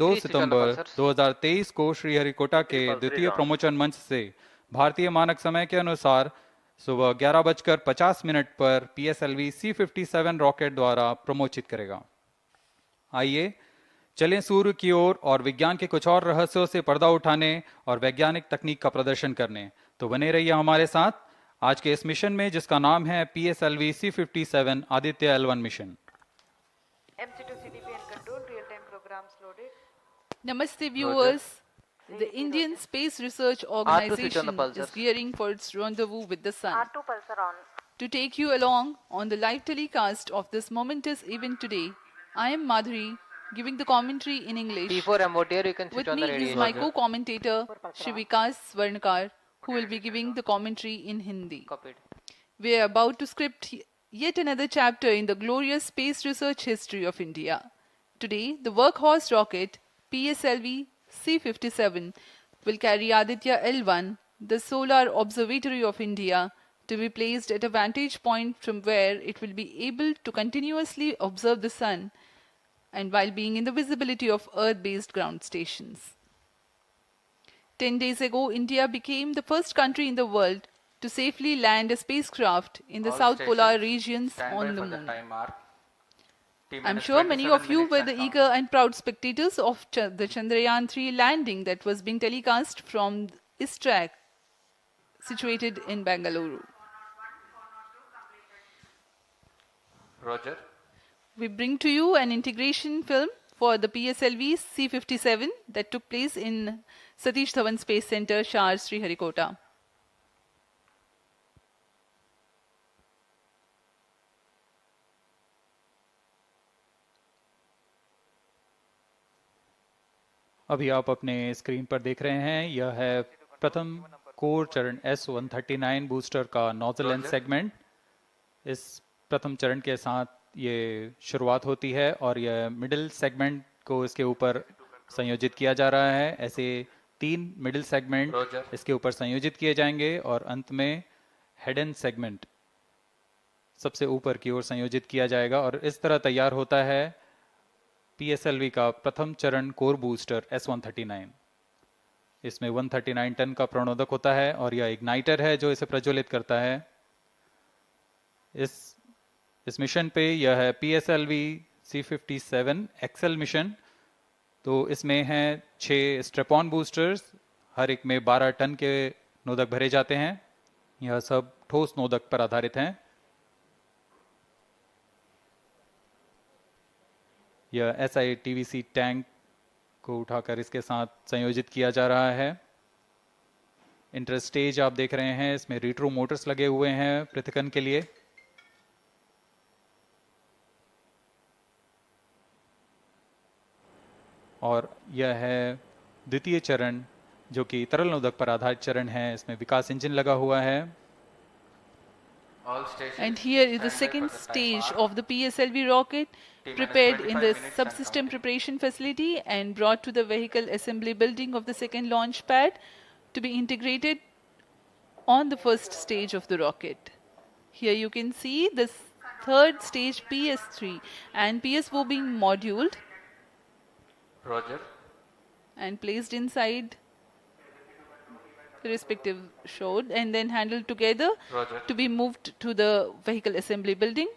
2 सितंबर 2023 को श्रीहरिकोटा के द्वितीय प्रमोचन मंच से भारतीय मानक समय के अनुसार सुबह 11:50 पर PSLV C57 रॉकेट द्वारा प्रमोचित करेगा। आइए चलें सूर्य की ओर और विज्ञान के कुछ और रहस्यों से पर्दा उठाने और वैज्ञानिक तकनीक का प्रदर्शन करने। तो बने रहिए हमारे साथ आज के इस मिशन में, जिसका नाम है PSLV C57 Aditya L1 mission. Namaste viewers. The Indian Space Research Organization is gearing for its rendezvous with the sun. R2 pulsar on. To take you along on the live telecast of this momentous event today, I am Madhuri, giving the commentary in English. Before MOTR, you can switch With on me the radio. is my co-commentator, Shri Vikas Swarnkar, who will be giving the commentary in Hindi. Copied. We are about to script yet another chapter in the glorious space research history of India. Today, the workhorse rocket PSLV C57 will carry Aditya L1, the solar observatory of India, to be placed at a vantage point from where it will be able to continuously observe the sun and while being in the visibility of Earth-based ground stations. 10 days ago, India became the first country in the world to safely land a spacecraft in the South Polar regions on the moon. I'm sure many of you were the eager and proud spectators of the Chandrayaan 3 landing that was being telecast from ISRO, situated in Bangalore. Roger. We bring to you an integration film for the PSLV C57 that took place in Satish Dhawan Space Center, Shar, Sriharikota. अभी आप अपने screen पर देख रहे हैं, यह है प्रथम कोर चरण S139 बूस्टर का नोजल एंड सेगमेंट। इस प्रथम चरण के साथ ये शुरुआत होती है और यह मिडिल सेगमेंट को इसके ऊपर संयोजित किया जा रहा है। ऐसे 3 मिडिल सेगमेंट इसके ऊपर संयोजित किए जाएंगे और अंत में हेड एंड सेगमेंट सबसे ऊपर की ओर संयोजित किया जाएगा और इस तरह तैयार होता है PSLV का प्रथम चरण कोर बूस्टर S139। इसमें 139 टन का प्रणोदक होता है और यह इग्नाइटर है जो इसे प्रज्वलित करता है। इस मिशन पे यह है PSLV C57 एक्सेल मिशन। तो इसमें हैं 6 स्ट्रेपॉन बूस्टर्स, हर एक में 12 टन के नोदक भरे जाते हैं। यह सब ठोस नोदक पर आधारित हैं। यह SITVC टैंक को उठाकर इसके साथ संयोजित किया जा रहा है। इंटर स्टेज आप देख रहे हैं, इसमें रिट्रो मोटर्स लगे हुए हैं पृथक्कन के लिए। और यह है द्वितीय चरण जो कि तरल नोदक पर आधारित चरण है। इसमें विकास इंजन लगा हुआ है। And here is the second stage of the PSLV rocket, prepared in the subsystem preparation facility and brought to the vehicle assembly building of the second launch pad to be integrated on the first stage of the rocket. Here you can see the third stage PS3 and PSO being moduled. Roger. And placed inside the respective shroud and then handled together. Roger. To be moved to the vehicle assembly building.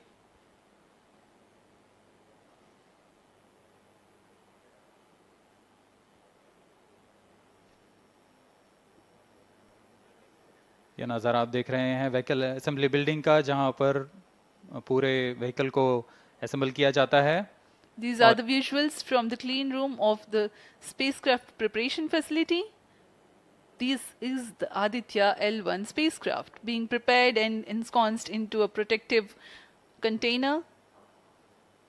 यह नज़ारा आप देख रहे हैं vehicle assembly building का, जहां पर पूरे व्हीकल को असेंबल किया जाता है। These are the visuals from the clean room of the spacecraft preparation facility. This is the Aditya L1 spacecraft being prepared and ensconced into a protective container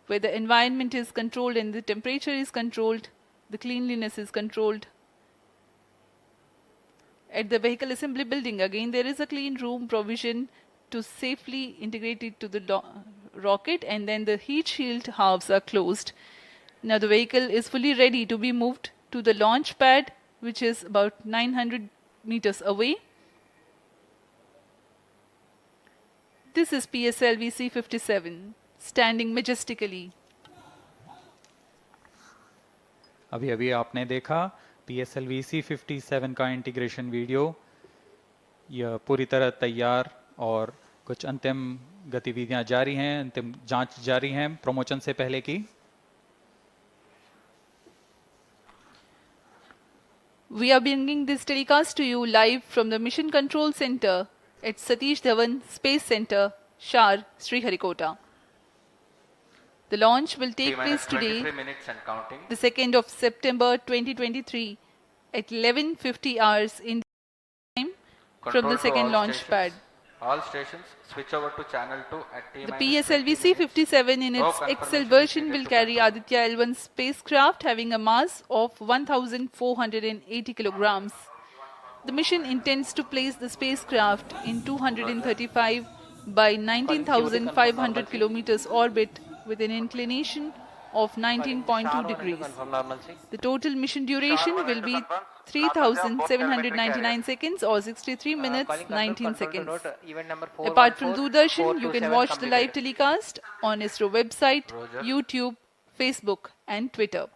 where the environment is controlled and the temperature is controlled, the cleanliness is controlled. At the vehicle assembly building, again there is a clean room provision to safely integrate it to the rocket, and then the heat shield halves are closed. Now the vehicle is fully ready to be moved to the launch pad, which is about 900 meters away. This is PSLV C57 standing majestically. अभी अभी आपने देखा PSLV C57 का integration video. यह पूरी तरह तैयार और कुछ अंतिम गतिविधियां जारी हैं, अंतिम जांच जारी हैं प्रमोशन से पहले की। We are bringing this telecast to you live from the Mission Control Center at Satish Dhawan Space Center, Shar, Sriharikota. The launch will take place today, 23 minutes and counting. the 2nd of September 2023 at 11:50 hours in time from Control the to second all launch stations. pad. All stations switch over to channel 2 at T The minus PSLV 20 minutes. C57 in No its confirmation XL is version needed will to carry confirm. Aditya L1 spacecraft having a mass of 1,480 kilograms. The mission intends to place the spacecraft in 235 by 19,500 kilometers orbit with an inclination of 19.2 degrees. The total mission duration will be 3,799 seconds or 63 minutes 19 seconds. Apart from Doordarshan, you can watch the live telecast on ISRO website, Roger. YouTube, Facebook and Twitter.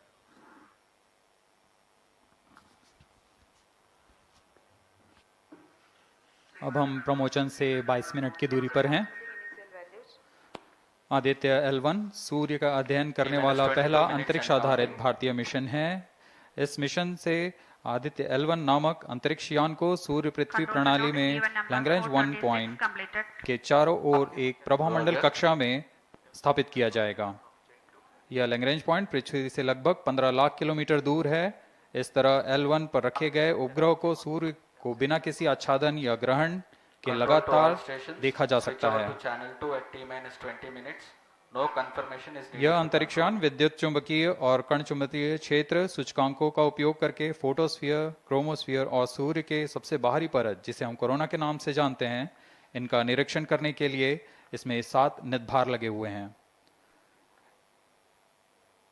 अब हम promotion से 22 minute की दूरी पर हैं। Aditya L1 सूर्य का अध्ययन करने वाला पहला अंतरिक्ष आधारित भारतीय मिशन है। इस मिशन से आदित्य L1 नामक अंतरिक्ष यान को सूर्य पृथ्वी प्रणाली में लैग्रेंज 1 पॉइंट के चारों ओर एक प्रभामंडल कक्षा में स्थापित किया जाएगा। यह लैग्रेंज पॉइंट पृथ्वी से लगभग 15 लाख किलोमीटर दूर है। इस तरह L1 पर रखे गए उपग्रह को सूर्य को बिना किसी आच्छादन या ग्रहण के Control to all लगातार stations. देखा जा Switch सकता over है। to channel 2 at T minus 20 minutes. No confirmation is needed. यह to अंतरिक्ष यान विद्युत चुंबकीय और कण चुंबकीय क्षेत्र सूचकांकों का उपयोग करके फोटोस्फीयर, क्रोमोस्फीयर और सूर्य के सबसे बाहरी परत, जिसे हम कोरोना के नाम से जानते हैं, इनका निरीक्षण करने के लिए इसमें 7 निदभार लगे हुए हैं।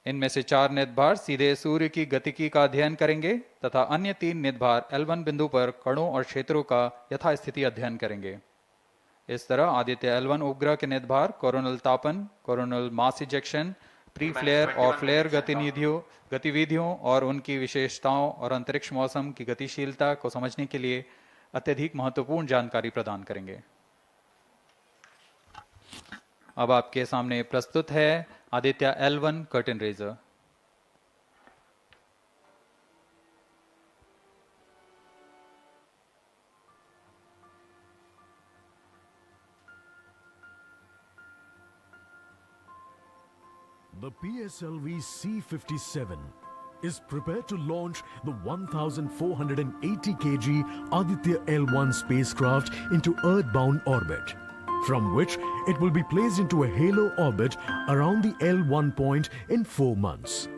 इनमें से 4 निदभार सीधे सूर्य की गतिकी का अध्ययन करेंगे तथा अन्य 3 निदभार L1 बिंदु पर कणों और क्षेत्रों का यथास्थिति अध्ययन करेंगे। इस तरह आदित्य L1 उपग्रह के निदभार कोरोनल तापन, coronal mass ejection, pre flare और फ्लेयर गतिविधियों और उनकी विशेषताओं और अंतरिक्ष मौसम की गतिशीलता को समझने के लिए अत्यधिक महत्वपूर्ण जानकारी प्रदान करेंगे। अब आपके सामने प्रस्तुत है Aditya L1 curtain raiser. The PSLV C57 is prepared to launch the 1,480 kg Aditya L1 spacecraft into Earth-bound orbit, from which it will be placed into a halo orbit around the L1 point in 4 months.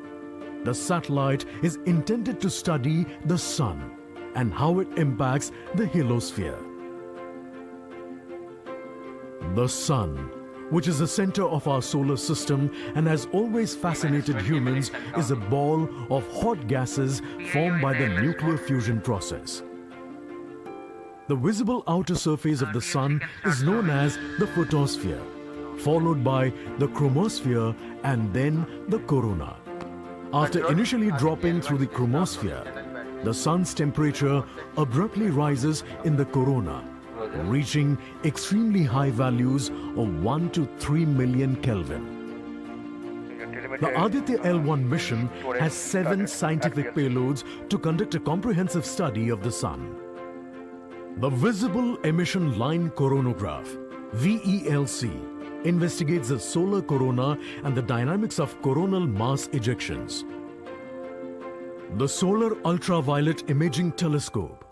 The satellite is intended to study the Sun and how it impacts the heliosphere. The Sun, which is the center of our solar system and has always fascinated humans, is a ball of hot gases formed by the nuclear fusion process. The visible outer surface of the Sun is known as the photosphere, followed by the chromosphere and then the corona. After initially dropping through the chromosphere, the Sun's temperature abruptly rises in the corona, reaching extremely high values of 1 to 3 million Kelvin. The Aditya L1 mission has 7 scientific payloads to conduct a comprehensive study of the Sun. The Visible Emission Line Coronagraph, VELC, investigates the solar corona and the dynamics of coronal mass ejections. The Solar Ultraviolet Imaging Telescope,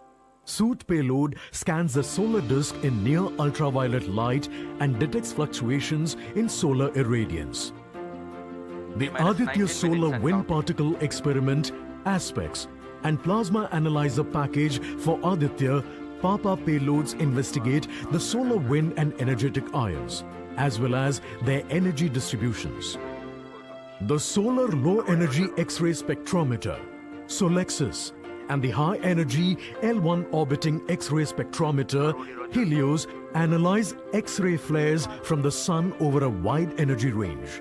SOOT payload, scans the solar disk in near ultraviolet light and detects fluctuations in solar irradiance. The Aditya Solar Wind Particle Experiment, ASPECS, and Plasma Analyzer Package for Aditya PAPA payloads investigate the solar wind and energetic ions, as well as their energy distributions. The Solar Low Energy X-ray Spectrometer, SOLEXIS, and the High Energy L1 Orbiting X-ray Spectrometer, HELIOS, analyze X-ray flares from the Sun over a wide energy range.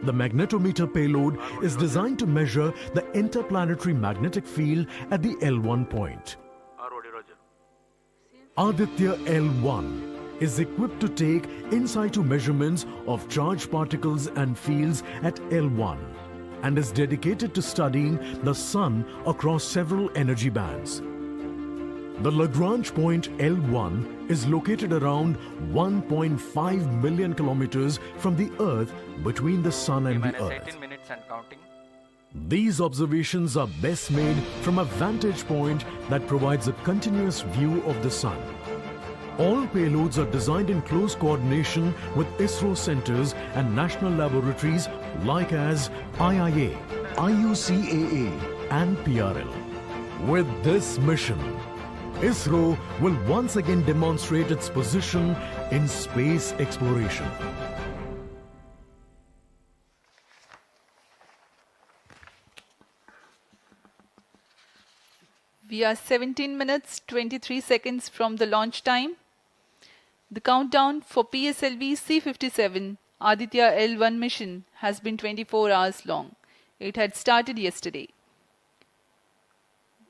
The magnetometer payload is designed to measure the interplanetary magnetic field at the L1 point. Aditya L1 is equipped to take in situ measurements of charged particles and fields at L1 and is dedicated to studying the Sun across several energy bands. The Lagrange point L1 is located around 1.5 million kilometers from the Earth between the Sun and the Earth. 18 minutes and counting. These observations are best made from a vantage point that provides a continuous view of the Sun. All payloads are designed in close coordination with ISRO centers and national laboratories like as IIA, IUCAA and PRL. With this mission, ISRO will once again demonstrate its position in space exploration. We are 17 minutes 23 seconds from the launch time. The countdown for PSLV C-57 Aditya L1 mission has been 24 hours long. It had started yesterday.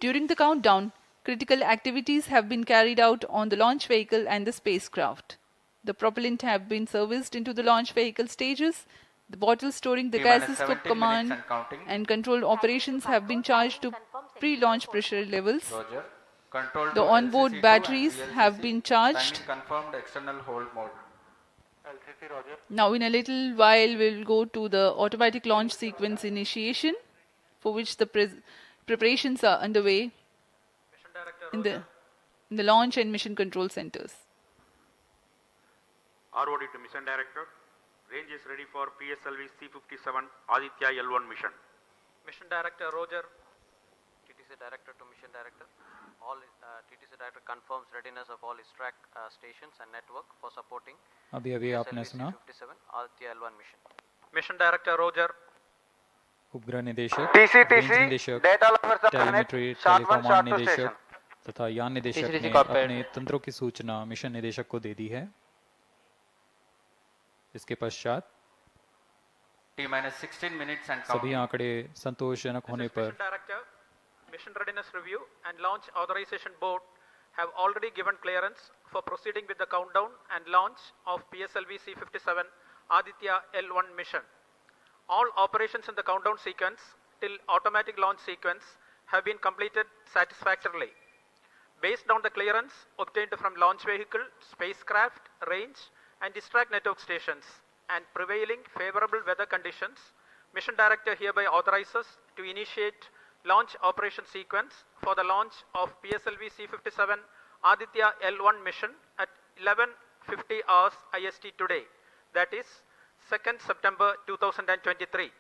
During the countdown, critical activities have been carried out on the launch vehicle and the spacecraft. The propellant have been serviced into the launch vehicle stages. The bottles storing the gases for command and control operations have been charged to pre-launch pressure levels. Roger. Control The to onboard LCC2 batteries and have VLCC. been charged. Timing confirmed external hold mode. Now in a little while we'll go to the automatic launch sequence initiation, for which the preparations are underway in the launch and mission control centers. ROD to Mission Director. Range is ready for PSLV C-57 Aditya L1 mission. Mission Director Roger. TTC Director to Mission Director. All TTC Director confirms readiness of all ISRAC stations and network for supporting अभी आपने सुना C-57 Aditya L1 mission. Mission Director Roger. उपग्रह निदेशक, range निदेशक, telemetry, टेलीकमांड निदेशक तथा यान निदेशक ने अपने तंत्रों की सूचना मिशन निदेशक को दे दी है। इसके पश्चात T-16 minutes and सभी counting. आंकड़े संतोषजनक होने पर Mission Director, Mission Readiness Review and Launch Authorization Board have already given clearance for proceeding with the countdown and launch of PSLV C-57 Aditya L1 mission. All operations in the countdown sequence till automatic launch sequence have been completed satisfactorily. Based on the clearance obtained from launch vehicle, spacecraft, range and distract network stations and prevailing favorable weather conditions, Mission Director hereby authorizes to initiate launch operation sequence for the launch of PSLV C-57 Aditya L1 mission at 11:50 hours IST today, that is 2nd September 2023.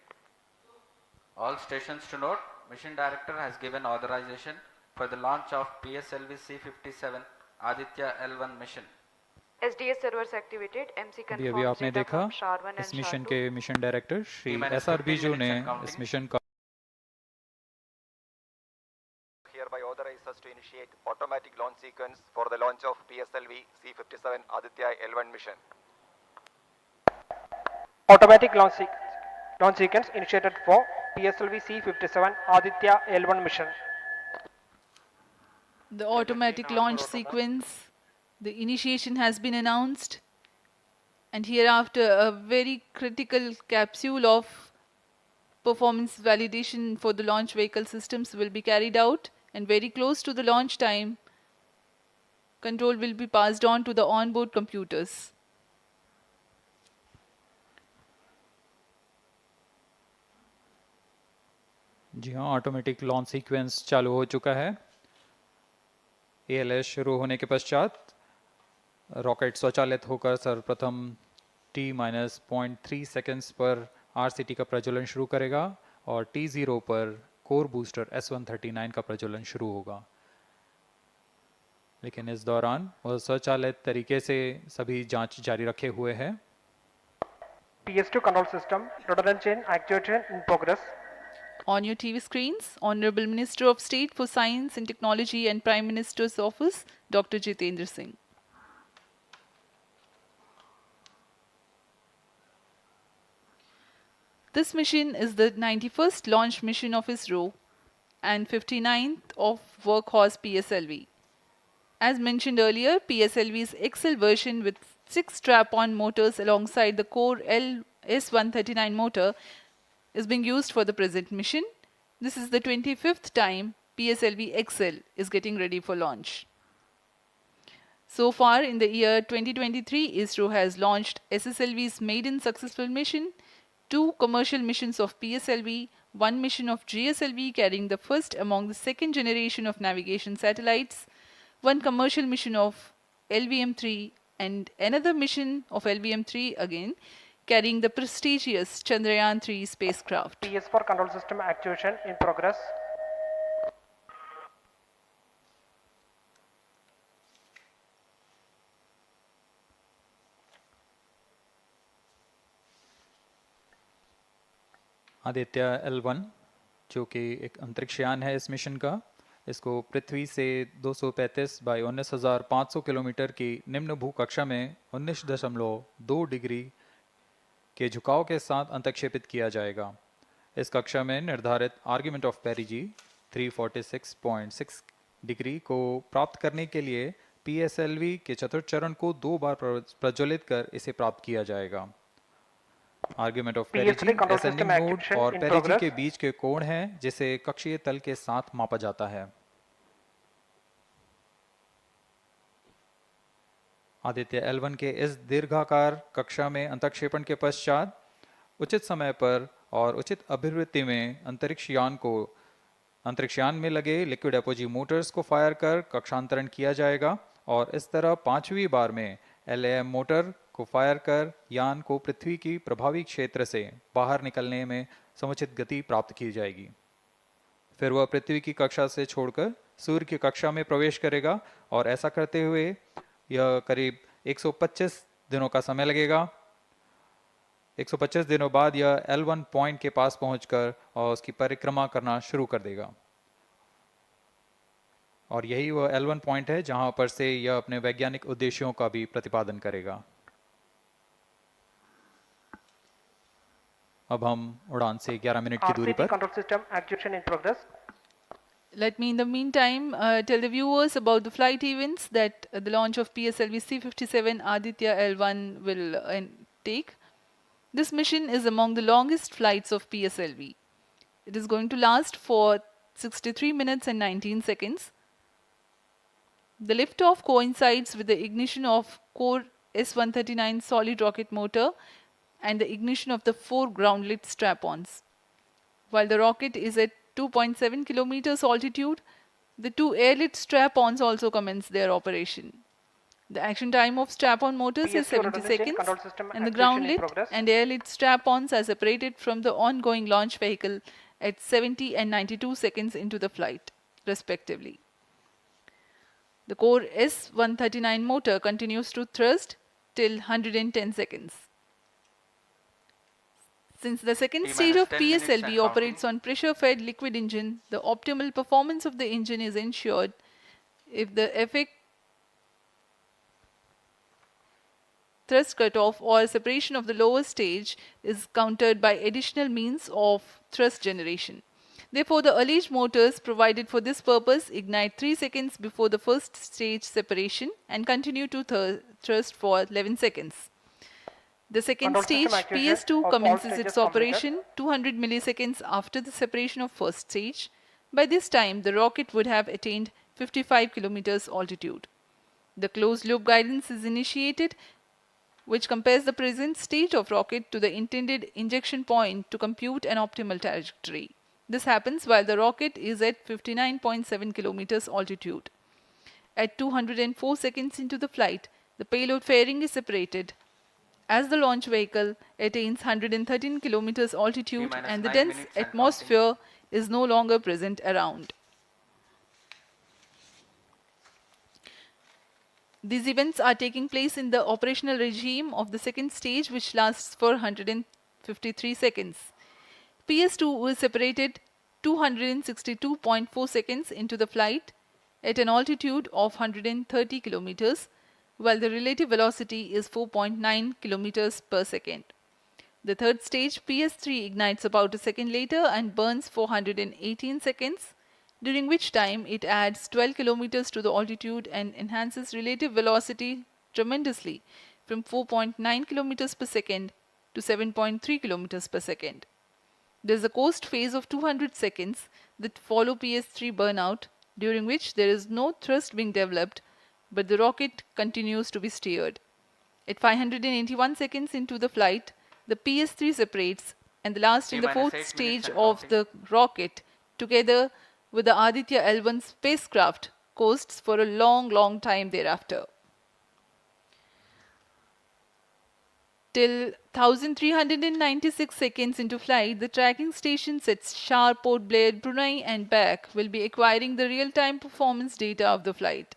All stations to note, Mission Director has given authorization for the launch of PSLV C-57 Aditya L1 mission. SDS servers activated. MC अभी confirms आपने data देखा from SHAR-1 इस and mission SHAR-2. के mission director Shri T-minus SR 15 Biju ने minutes and counting. इस mission का Hereby authorizes to initiate automatic launch sequence for the launch of PSLV C-57 Aditya L1 mission. Automatic launch sequence initiated for PSLV C-57 Aditya L1 mission. The automatic launch sequence, the initiation has been announced, and hereafter a very critical capsule of performance validation for the launch vehicle systems will be carried out, and very close to the launch time, control will be passed on to the onboard computers. जी हाँ, automatic launch sequence चालू हो चुका है। ALS शुरू होने के पश्चात rocket स्वचालित होकर सर्वप्रथम T-0.3 सेकेंड्स पर आरसीटी का प्रज्वलन शुरू करेगा और T0 पर कोर बूस्टर S139 का प्रज्वलन शुरू होगा। लेकिन इस दौरान वह स्वचालित तरीके से सभी जांच जारी रखे हुए है। PS2 control system, redundant chain actuation in progress. On your TV screens, Honorable Minister of State for Science and Technology and Prime Minister's Office, Dr. Jitendra Singh. This mission is the 91st launch mission of ISRO and 59th of workhorse PSLV. As mentioned earlier, PSLV's Essel version with 6 strap-on motors alongside the core S139 motor is being used for the present mission. This is the 25th time PSLV Essel is getting ready for launch. So far in the year 2023, ISRO has launched SSLV's maiden successful mission, 2 commercial missions of PSLV, 1 mission of GSLV carrying the first among the second generation of navigation satellites, 1 commercial mission of LVM-3 and another mission of LVM-3 again carrying the prestigious Chandrayaan-3 spacecraft. PS4 control system activation in progress. Aditya L1 जो कि एक अंतरिक्ष यान है इस mission का, इसको पृथ्वी से 235 बाई 19,500 किलोमीटर की निम्न भूकक्षा में 19.2 डिग्री के झुकाव के साथ अंतक्षेपित किया जाएगा। इस कक्षा में निर्धारित आर्ग्यूमेंट ऑफ पेरिजी 346.6 डिग्री को प्राप्त करने के लिए PSLV के चतुर्थ चरण को 2 बार प्रज्वलित कर इसे प्राप्त किया जाएगा। आर्ग्यूमेंट ऑफ पेरिजी असेंडिंग मोड और पेरिजी के बीच के कोण है जिसे कक्षीय तल के साथ मापा जाता है। आदित्य L1 के इस दीर्घाकार कक्षा में अंतक्षेपण के पश्चात उचित समय पर और उचित अभिवृत्ति में अंतरिक्ष यान में लगे लिक्विड एपोजी मोटर्स को फायर कर कक्षांतरण किया जाएगा और इस तरह 5वीं बार में LAM मोटर को फायर कर यान को पृथ्वी की प्रभावी क्षेत्र से बाहर निकलने में समुचित गति प्राप्त की जाएगी। फिर वह पृथ्वी की कक्षा से छोड़कर सूर्य की कक्षा में प्रवेश करेगा और ऐसा करते हुए यह करीब 125 दिनों का समय लगेगा। 125 दिनों बाद यह L1 पॉइंट के पास पहुंचकर और उसकी परिक्रमा करना शुरू कर देगा और यही वह L1 पॉइंट है जहां पर से यह अपने वैज्ञानिक उद्देश्यों का भी प्रतिपादन करेगा। अब हम उड़ान से 11 मिनट की दूरी पर control system activation in progress. Let me in the meantime tell the viewers about the flight events that the launch of PSLV C57 Aditya L1 will take. This mission is among the longest flights of PSLV. It is going to last for 63 minutes and 19 seconds. The liftoff coincides with the ignition of core S139 solid rocket motor and the ignition of the 4 ground-lit strap-ons. While the rocket is at 2.7 kilometers altitude, the 2 air-lit strap-ons also commence their operation. The action time of strap-on motors is 70 seconds and the ground-lit and air-lit strap-ons are separated from the ongoing launch vehicle at 70 and 92 seconds into the flight, respectively. The core S139 motor continues to thrust till 110 seconds. Since the second stage of PSLV operates on pressure-fed liquid engine, the optimal performance of the engine is ensured if the effect thrust cutoff or separation of the lower stage is countered by additional means of thrust generation. Therefore, the alleged motors provided for this purpose ignite 3 seconds before the first stage separation and continue to thrust for 11 seconds. The second stage, PS2, commences its operation 200 milliseconds after the separation of first stage. By this time, the rocket would have attained 55 kilometers altitude. The closed-loop guidance is initiated, which compares the present state of rocket to the intended injection point to compute an optimal trajectory. This happens while the rocket is at 59.7 kilometers altitude. At 204 seconds into the flight, the payload fairing is separated as the launch vehicle attains 113 kilometers altitude and the dense atmosphere is no longer present around. These events are taking place in the operational regime of the second stage, which lasts for 153 seconds. PS2 is separated 262.4 seconds into the flight at an altitude of 130 kilometers, while the relative velocity is 4.9 kilometers per second. The third stage, PS3, ignites about a second later and burns 418 seconds, during which time it adds 12 kilometers to the altitude and enhances relative velocity tremendously from 4.9 kilometers per second to 7.3 kilometers per second. There is a coast phase of 200 seconds that follow PS3 burnout, during which there is no thrust being developed, but the rocket continues to be steered. At 581 seconds into the flight, the PS3 separates, and the last and the fourth stage of the rocket, together with the Aditya L1 spacecraft, coasts for a long time thereafter. Till 1396 seconds into flight, the tracking stations at Shar, Port Blair, Brunei and back will be acquiring the real-time performance data of the flight.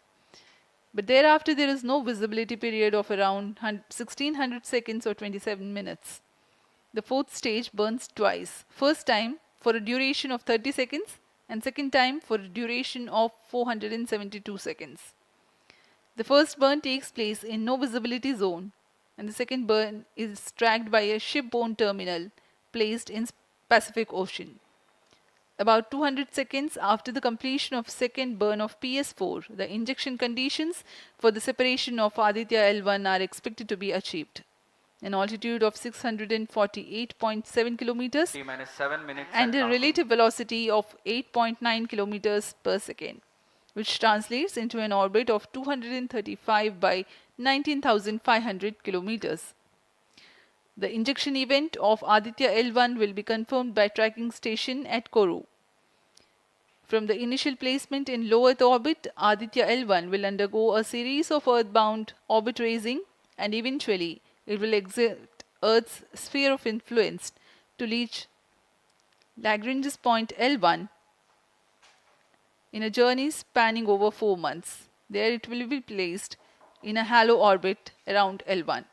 But thereafter there is no visibility period of around 1600 seconds or 27 minutes. The fourth stage burns twice. First time for a duration of 30 seconds and second time for a duration of 472 seconds. The first burn takes place in no visibility zone, and the second burn is tracked by a shipborne terminal placed in Pacific Ocean. About 200 seconds after the completion of second burn of PS4, the injection conditions for the separation of Aditya L1 are expected to be achieved. An altitude of 648.7 kilometers T-minus 7 minutes and a relative velocity of 8.9 kilometers per second, which translates into an orbit of 235 by 19,500 kilometers. The injection event of Aditya L1 will be confirmed by tracking station at Koru. From the initial placement in low Earth orbit, Aditya L1 will undergo a series of earthbound orbit raising, and eventually it will exit Earth's sphere of influence to reach Lagrange's point L1 in a journey spanning over 4 months. There it will be placed in a halo orbit around L1.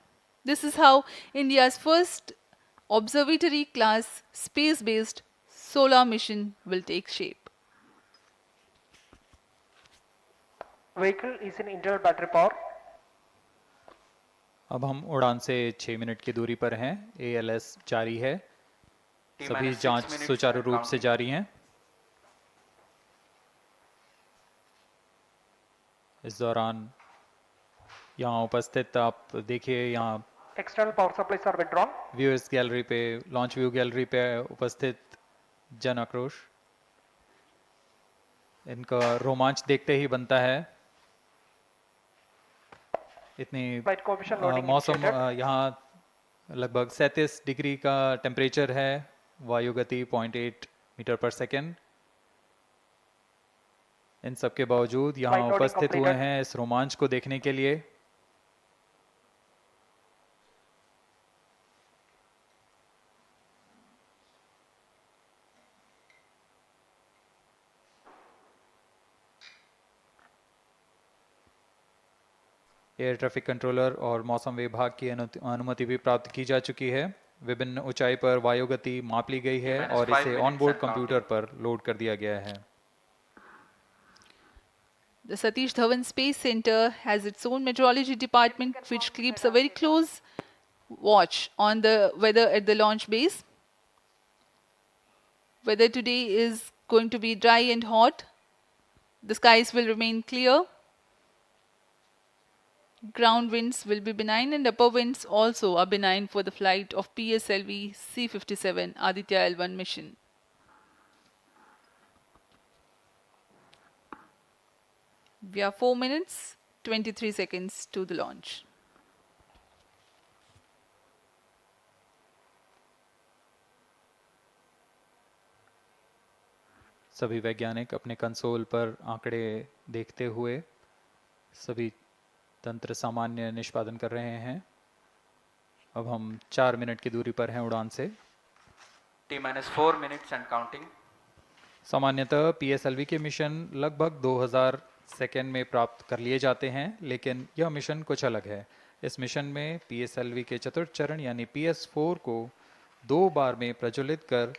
This is how India's first observatory class space-based solar mission will take shape. Vehicle is in internal battery power. अब हम उड़ान से 6 minute की दूरी पर हैं। ALS जारी है। सभी जांच सुचारू रूप से जारी हैं। इस दौरान यहाँ उपस्थित आप देखिए, यहाँ External power supplies are withdrawn. Viewers gallery पे, लॉन्च व्यू गैलरी पे उपस्थित जन आक्रोश, इनका रोमांच देखते ही बनता है। इतनी मौसम यहाँ लगभग 37 डिग्री का टेम्परेचर है, वायु गति 0.8 मीटर पर सेकेंड। इन सब के बावजूद यहाँ उपस्थित हुए हैं इस रोमांच को देखने के लिए। एयर ट्रैफिक कंट्रोलर और मौसम विभाग की अनुमति भी प्राप्त की जा चुकी है। विभिन्न ऊंचाई पर वायु गति माप ली गई है और इसे ऑनबोर्ड कंप्यूटर पर लोड कर दिया गया है। The Satish Dhawan Space Center has its own meteorology department which keeps a very close watch on the weather at the launch base. Weather today is going to be dry and hot. The skies will remain clear. Ground winds will be benign and upper winds also are benign for the flight of PSLV C-57 Aditya L1 mission. We are 4 minutes, 23 seconds to the launch. सभी वैज्ञानिक अपने console पर आंकड़े देखते हुए सभी तंत्र सामान्य निष्पादन कर रहे हैं। अब हम 4 मिनट की दूरी पर हैं उड़ान से। T-4 minutes and counting. सामान्यतः PSLV के मिशन लगभग 2000 सेकेंड में प्राप्त कर लिए जाते हैं, लेकिन यह मिशन कुछ अलग है। इस मिशन में PSLV के चतुर्थ चरण यानी PS4 को 2 बार में प्रज्वलित कर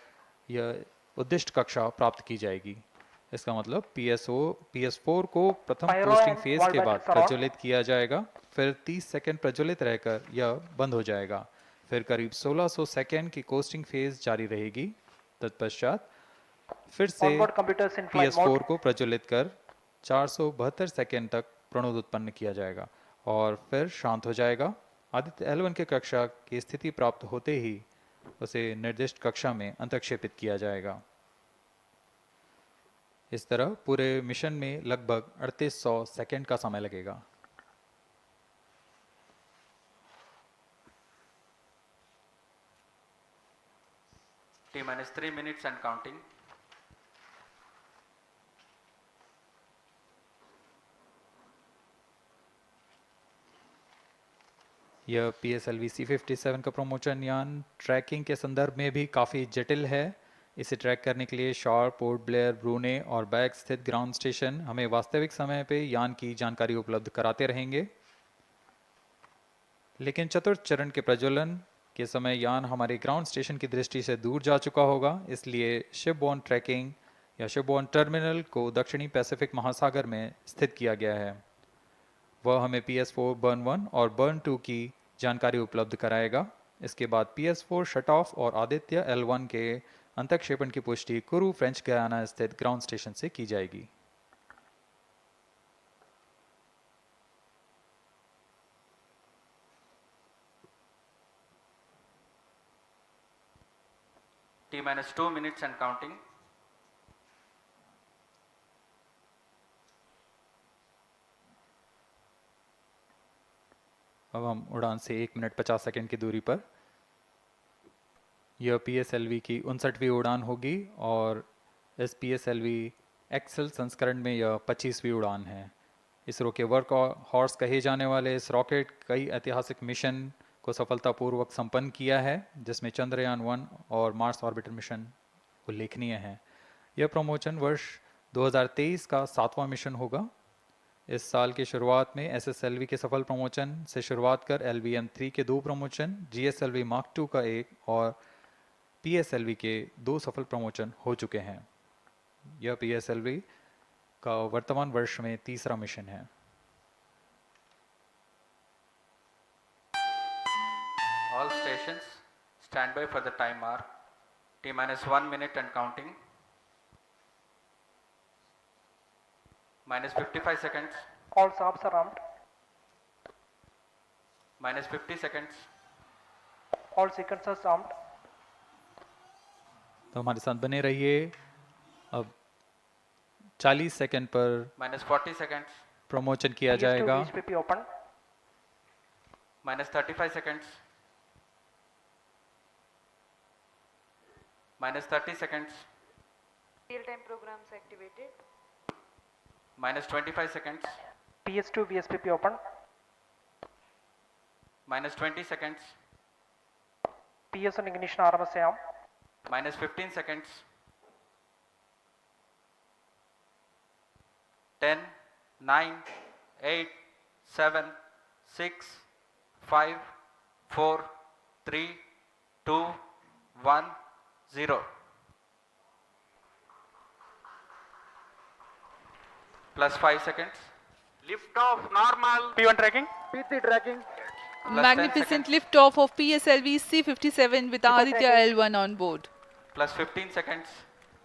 यह उद्दिष्ट कक्षा प्राप्त की जाएगी। इसका मतलब PS4 को प्रथम पोस्टिंग फेज के बाद प्रज्वलित किया जाएगा, फिर 30 सेकंड प्रज्वलित रहकर यह बंद हो जाएगा। फिर करीब 1600 सेकेंड की कोस्टिंग फेज जारी रहेगी। तत्पश्चात फिर से Onboard computers in flight mode. PS4 को प्रज्वलित कर 472 सेकेंड तक प्रणोद उत्पन्न किया जाएगा और फिर शांत हो जाएगा। आदित्य L1 के कक्षा की स्थिति प्राप्त होते ही उसे निर्दिष्ट कक्षा में अंतक्षेपित किया जाएगा। इस तरह पूरे मिशन में लगभग 3800 सेकेंड का समय लगेगा। T-minus 3 minutes and counting. यह PSLV C57 का प्रमोशन यान ट्रैकिंग के संदर्भ में भी काफ़ी जटिल है। इसे ट्रैक करने के लिए शॉर, पोर्ट ब्लेयर, ब्रूने और बैग स्थित ग्राउंड स्टेशन हमें वास्तविक समय पे यान की जानकारी उपलब्ध कराते रहेंगे। लेकिन चतुर्थ चरण के प्रज्वलन के समय यान हमारे ग्राउंड स्टेशन की दृष्टि से दूर जा चुका होगा, इसलिए शिपबोर्न ट्रैकिंग या शिपबोर्न टर्मिनल को दक्षिणी पैसिफिक महासागर में स्थित किया गया है। वह हमें PS4 बर्न 1 और बर्न 2 की जानकारी उपलब्ध कराएगा। इसके बाद PS4 शट ऑफ और आदित्य L1 के अंतक्षेपण की पुष्टि कुरु फ्रेंच गयाना स्थित ग्राउंड स्टेशन से की जाएगी। T-minus 2 minutes and counting. अब हम उड़ान से 1 मिनट 50 सेकंड की दूरी पर। यह PSLV की 59वीं उड़ान होगी और इस PSLV एक्सेल संस्करण में यह 25वीं उड़ान है। इसरो के वर्क हॉर्स कहे जाने वाले इस रॉकेट कई ऐतिहासिक मिशन को सफलतापूर्वक संपन्न किया है, जिसमें चंद्रयान 1 और मार्स ऑर्बिटर मिशन उल्लेखनीय हैं। यह प्रमोशन वर्ष 2023 का 7वां मिशन होगा। इस साल की शुरुआत में SSLV के सफल प्रमोशन से शुरुआत कर LVM-3 के 2 प्रमोशन, GSLV Mark II का 1 और PSLV के 2 सफल प्रमोशन हो चुके हैं। यह PSLV का वर्तमान वर्ष में 3रा मिशन है। All stations stand by for the time mark. T-minus 1 minute and counting. Minus 55 seconds. All subs are armed. Minus 50 seconds. All sequencers armed. तो हमारे साथ बने रहिए। अब 40 सेकंड पर Minus 40 seconds. प्रमोशन किया PS2 जाएगा। VHPP open. Minus 35 seconds. Minus 30 seconds. Real-time programs activated. Minus 25 seconds. PS2 VSPP open. Minus 20 seconds. PS1 ignition RMS arm. Minus 15 seconds. 10, 9, 8, 7, 6, 5, 4, 3, 2, 1, 0. Plus 5 seconds. Lift off normal. P1 tracking. PT tracking. Plus 10 Magnificent seconds. liftoff of PSLV C57 with Aditya L1 on board. Plus 15 seconds.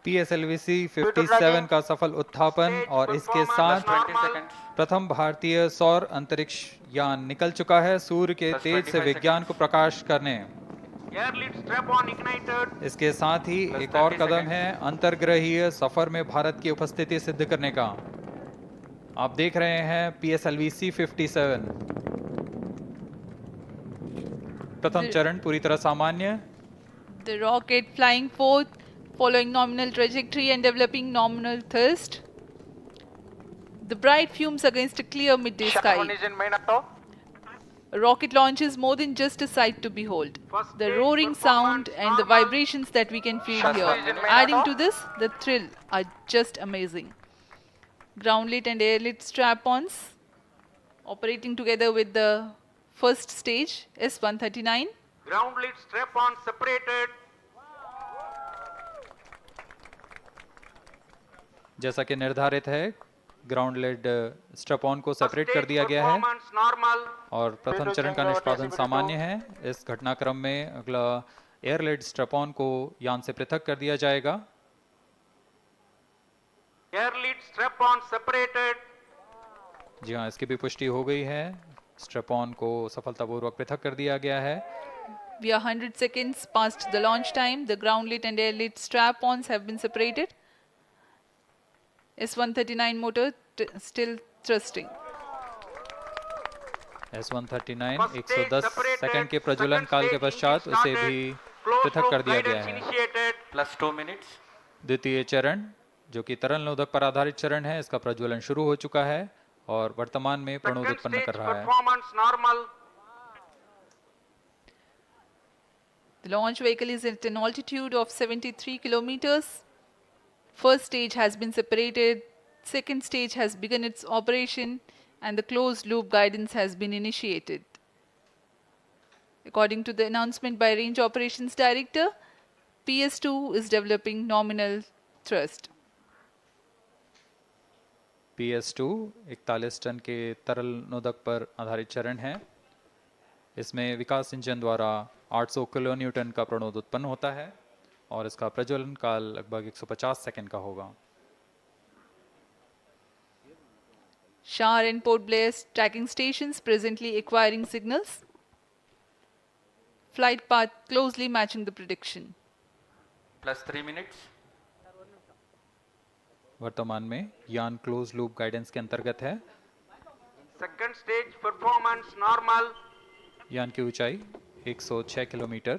PSLV C57 का सफल उत्थापन और इसके साथ 20 seconds. प्रथम भारतीय सौर अंतरिक्ष यान निकल चुका है सूर्य के Plus तेज से 25 विज्ञान को प्रकाश करने। Air lead strap on ignited. इसके साथ ही Plus एक और 30 कदम seconds. है अंतर्ग्रहीय सफर में भारत की उपस्थिति सिद्ध करने का। आप देख रहे हैं PSLV C57। प्रथम चरण पूरी तरह सामान्य। The rocket flying forth, following nominal trajectory and developing nominal thrust. The bright fumes against a clear midday sky. is in main auto. A rocket launch is more than just a sight to behold. The roaring sound and the vibrations that we can feel here, adding to this, the thrill are just amazing. Ground lit and air lit strap-ons operating together with the first stage S139. Ground lead strap on separated. जैसा कि निर्धारित है ground lead स्ट्रप on को separate कर दिया गया है performance normal. और प्रथम चरण का निष्पादन सामान्य है। इस घटनाक्रम में अगला एयर लेड स्ट्रप ऑन को यान से पृथक कर दिया जाएगा। Air lead strap on separated. जी हाँ, इसकी भी पुष्टि हो गई है। स्ट्रप ऑन को सफलतापूर्वक पृथक कर दिया गया है। We are 100 seconds past the launch time. The ground lit and air lit strap-ons have been separated. S139 motor still thrusting. S139 110 second के प्रज्वलन काल के पश्चात उसे भी पृथक कर दिया गया है। +2 minutes. द्वितीय चरण जो कि तरल नोदक पर आधारित चरण है, इसका प्रज्वलन शुरू हो चुका है और वर्तमान में प्रणोद Second उत्पन्न stage कर रहा है। performance normal. The launch vehicle is at an altitude of 73 kilometers. First stage has been separated. Second stage has begun its operation and the closed loop guidance has been initiated. According to the announcement by Range Operations Director, PS2 is developing nominal thrust. PS2 41 ton के तरल नोदक पर आधारित चरण है। इसमें विकास engine द्वारा 800 kilo Newton का प्रणोद उत्पन्न होता है और इसका प्रज्वलन काल लगभग 150 सेकंड का होगा। Shar and Port Blair tracking stations presently acquiring signals. Flight path closely matching the prediction. +3 minutes. वर्तमान में यान क्लोज लूप गाइडेंस के अंतर्गत है। Second stage performance normal. यान की ऊंचाई 106 किलोमीटर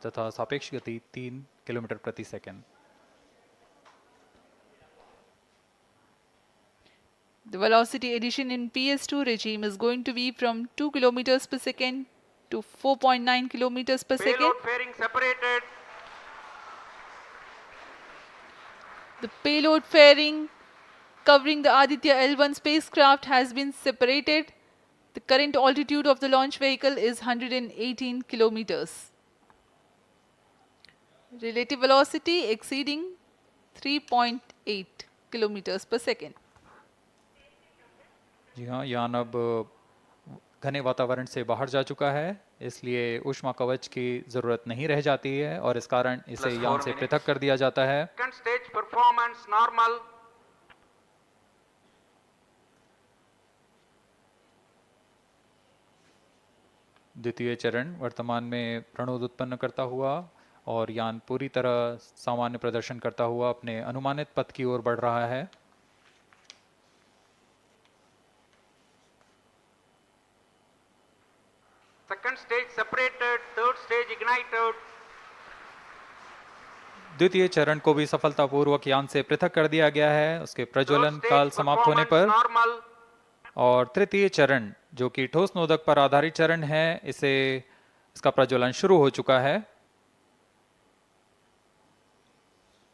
तथा सापेक्ष गति 3 किलोमीटर प्रति second. The velocity addition in PS2 regime is going to be from 2 kilometers per second to 4.9 kilometers per second. Payload fairing separated. The payload fairing covering the Aditya L1 spacecraft has been separated. The current altitude of the launch vehicle is 118 kilometers. Relative velocity exceeding 3.8 kilometers per second. जी हाँ, यान अब घने वातावरण से बाहर जा चुका है, इसलिए ऊष्मा कवच की जरूरत नहीं रह जाती है और इस कारण इसे +4 यान से पृथक कर दिया जाता है। Second stage performance normal. द्वितीय चरण वर्तमान में प्रणोद उत्पन्न करता हुआ और यान पूरी तरह सामान्य प्रदर्शन करता हुआ अपने अनुमानित पथ की ओर बढ़ रहा है। Second stage separated. Third stage ignited. द्वितीय चरण को भी सफलतापूर्वक यान से पृथक कर दिया गया है उसके प्रज्वलन काल समाप्त होने पर। Normal. और तृतीय चरण जो कि ठोस नोदक पर आधारित चरण है, इसका प्रज्वलन शुरू हो चुका है।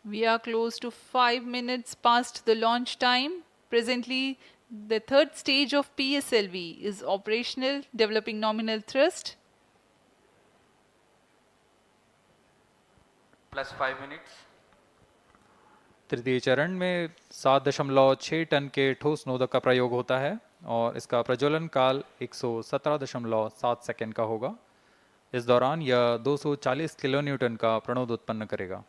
We are close to 5 minutes past the launch time. Presently, the third stage of PSLV is operational, developing nominal thrust. +5 minutes. तृतीय चरण में 7.6 टन के ठोस नोदक का प्रयोग होता है और इसका प्रज्वलन काल 117.7 सेकंड का होगा। इस दौरान यह 240 किलो न्यूटन का प्रणोद उत्पन्न करेगा।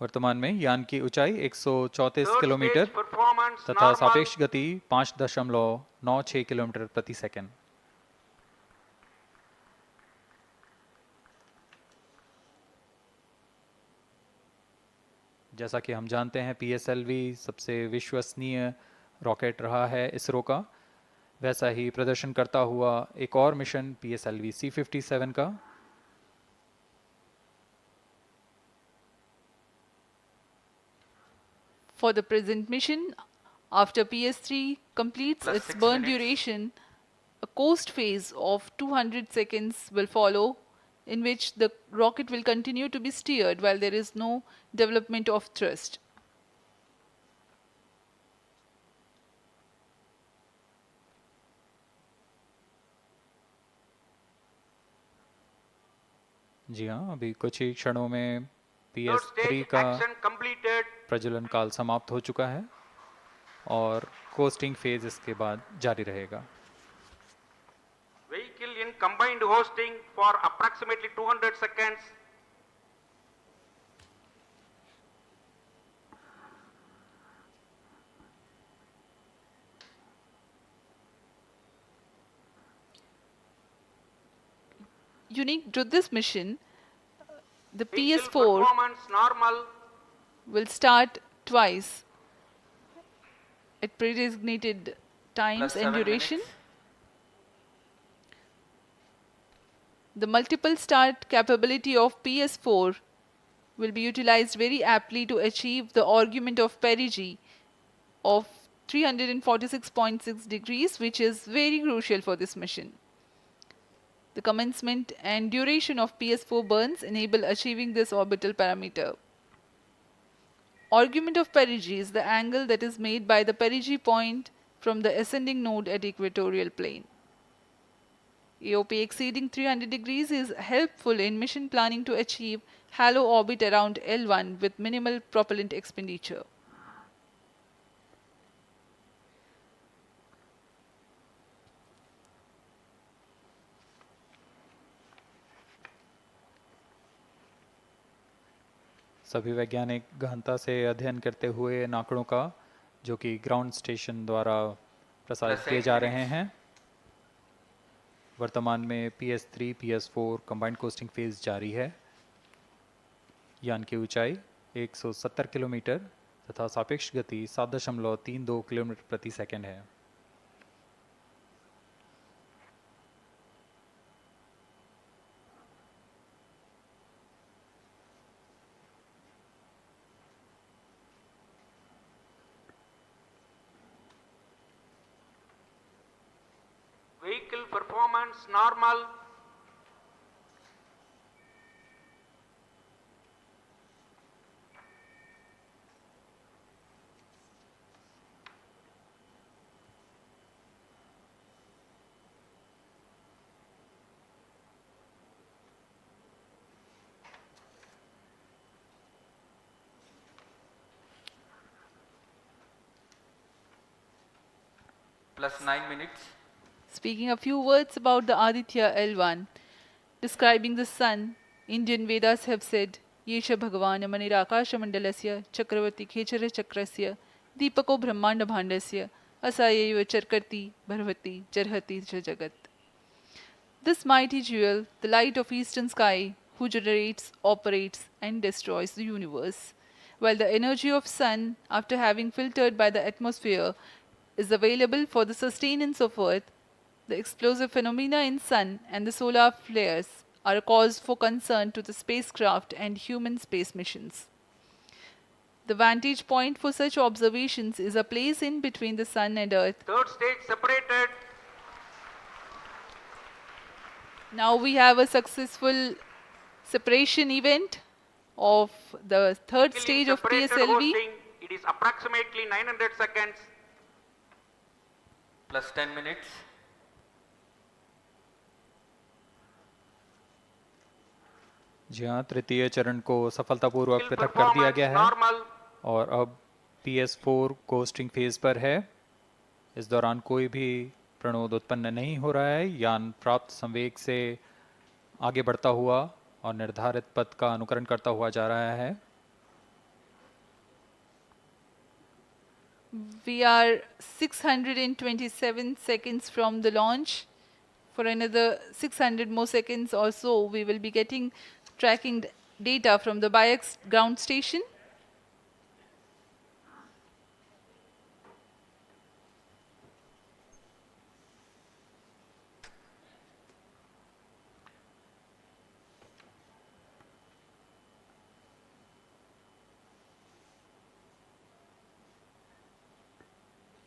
वर्तमान में यान की ऊंचाई 134 Third किलोमीटर stage performance तथा normal. सापेक्ष गति 5.96 किलोमीटर प्रति सेकंड। जैसा कि हम जानते हैं PSLV सबसे विश्वसनीय रॉकेट रहा है इसरो का, वैसा ही प्रदर्शन करता हुआ एक और मिशन PSLV C57 का। For the present mission, after PS3 completes its +6 burn minutes. duration, a coast phase of 200 seconds will follow, in which the rocket will continue to be steered while there is no development of thrust. जी हाँ, अभी कुछ ही क्षणों में Third PS3 stage का action completed. प्रज्वलन काल समाप्त हो चुका है और कोस्टिंग फेज इसके बाद जारी रहेगा। Vehicle in combined hosting for approximately 200 seconds. Unique to this mission, the Vehicle PS4 performance normal. will start twice at predesignated times Plus and 7 duration. minutes. The multiple start capability of PS4 will be utilized very aptly to achieve the argument of perigee of 346.6 degrees, which is very crucial for this mission. The commencement and duration of PS4 burns enable achieving this orbital parameter. Argument of perigee is the angle that is made by the perigee point from the ascending node at equatorial plane. AOP exceeding 300 degrees is helpful in mission planning to achieve halo orbit around L1 with minimal propellant expenditure. सभी वैज्ञानिक गहनता से अध्ययन करते हुए इन आंकड़ों का जो कि ग्राउंड स्टेशन द्वारा प्रसारित किए जा रहे हैं। वर्तमान में PS3, PS4 combined costing phase जारी है। यान की ऊंचाई 170 किलोमीटर तथा सापेक्ष गति 7.32 किलोमीटर प्रति सेकंड है। Vehicle performance normal. Plus 9 minutes. Speaking a few words about the Aditya L1, describing the sun, Indian Vedas have said, Yesha Bhagavan Manirakasha Mandalasya Chakravarti Khechara Chakrasya Deepako Brahmanda Bhandasya Asayeva Charkarti Bharvati Jarhati Jagat. This mighty jewel, the light of eastern sky, who generates, operates and destroys the universe, while the energy of sun, after having filtered by the atmosphere, is available for the sustenance of earth, the explosive phenomena in sun and the solar flares are a cause for concern to the spacecraft and human space missions. The vantage point for such observations is a place in between the sun and earth. Third stage separated. Now we have a successful separation event of the third Vehicle in stage of separated PSLV. hosting. It is approximately 900 seconds. Plus 10 minutes. जी हाँ, तृतीय चरण को सफलतापूर्वक Vehicle पृथक कर दिया performance गया है normal. और अब PS4 कोस्टिंग फेज पर है। इस दौरान कोई भी प्रणोद उत्पन्न नहीं हो रहा है। यान प्राप्त संवेग से आगे बढ़ता हुआ और निर्धारित पथ का अनुकरण करता हुआ जा रहा है। We are 627 seconds from the launch. For another 600 more seconds or so, we will be getting tracking data from the BIAX ground station.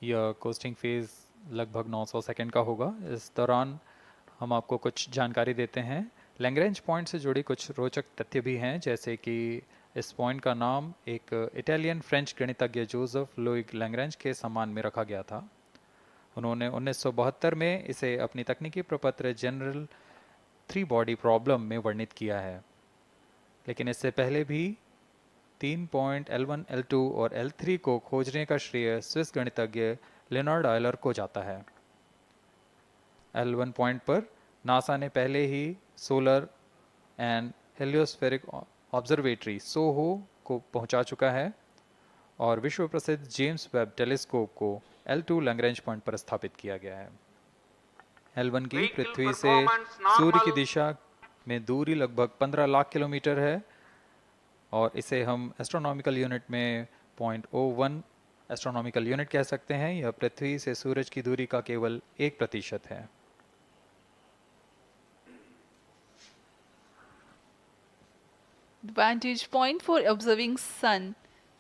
यह कोस्टिंग फेज लगभग 900 सेकंड का होगा। इस दौरान हम आपको कुछ जानकारी देते हैं। लैग्रेंज पॉइंट से जुड़ी कुछ रोचक तथ्य भी हैं, जैसे कि इस पॉइंट का नाम एक इटालियन फ्रेंच गणितज्ञ जोसेफ लुइग लैग्रेंज के सम्मान में रखा गया था। उन्होंने 1972 में इसे अपनी तकनीकी प्रपत्र जनरल 3 बॉडी प्रॉब्लम में वर्णित किया है। लेकिन इससे पहले भी 3 पॉइंट L1, L2 और L3 को खोजने का श्रेय स्विस गणितज्ञ लियोनार्ड आयलर को जाता है। L1 पॉइंट पर नासा ने पहले ही सोलर एंड हेलियोस्फेरिक ऑब्जर्वेटरी सोहो को पहुंचा चुका है और विश्व प्रसिद्ध जेम्स वेब टेलीस्कोप को L2 लैग्रेंज पॉइंट पर स्थापित किया गया है। L1 की पृथ्वी से सूर्य की दिशा में दूरी लगभग 15 लाख किलोमीटर है और इसे हम एस्ट्रोनॉमिकल यूनिट में 0.01 एस्ट्रोनॉमिकल यूनिट कह सकते हैं। यह पृथ्वी से सूरज की दूरी का केवल 1% है। The vantage point for observing sun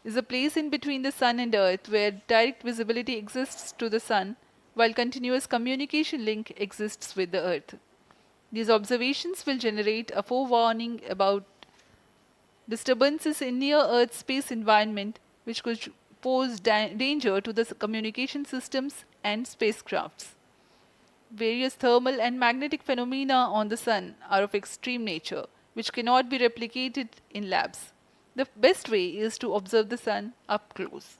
is a place in between the sun and earth where direct visibility exists to the sun while continuous communication link exists with the earth. These observations will generate a forewarning about disturbances in near earth space environment which could pose danger to the communication systems and spacecrafts. Various thermal and magnetic phenomena on the sun are of extreme nature which cannot be replicated in labs. The best way is to observe the sun up close.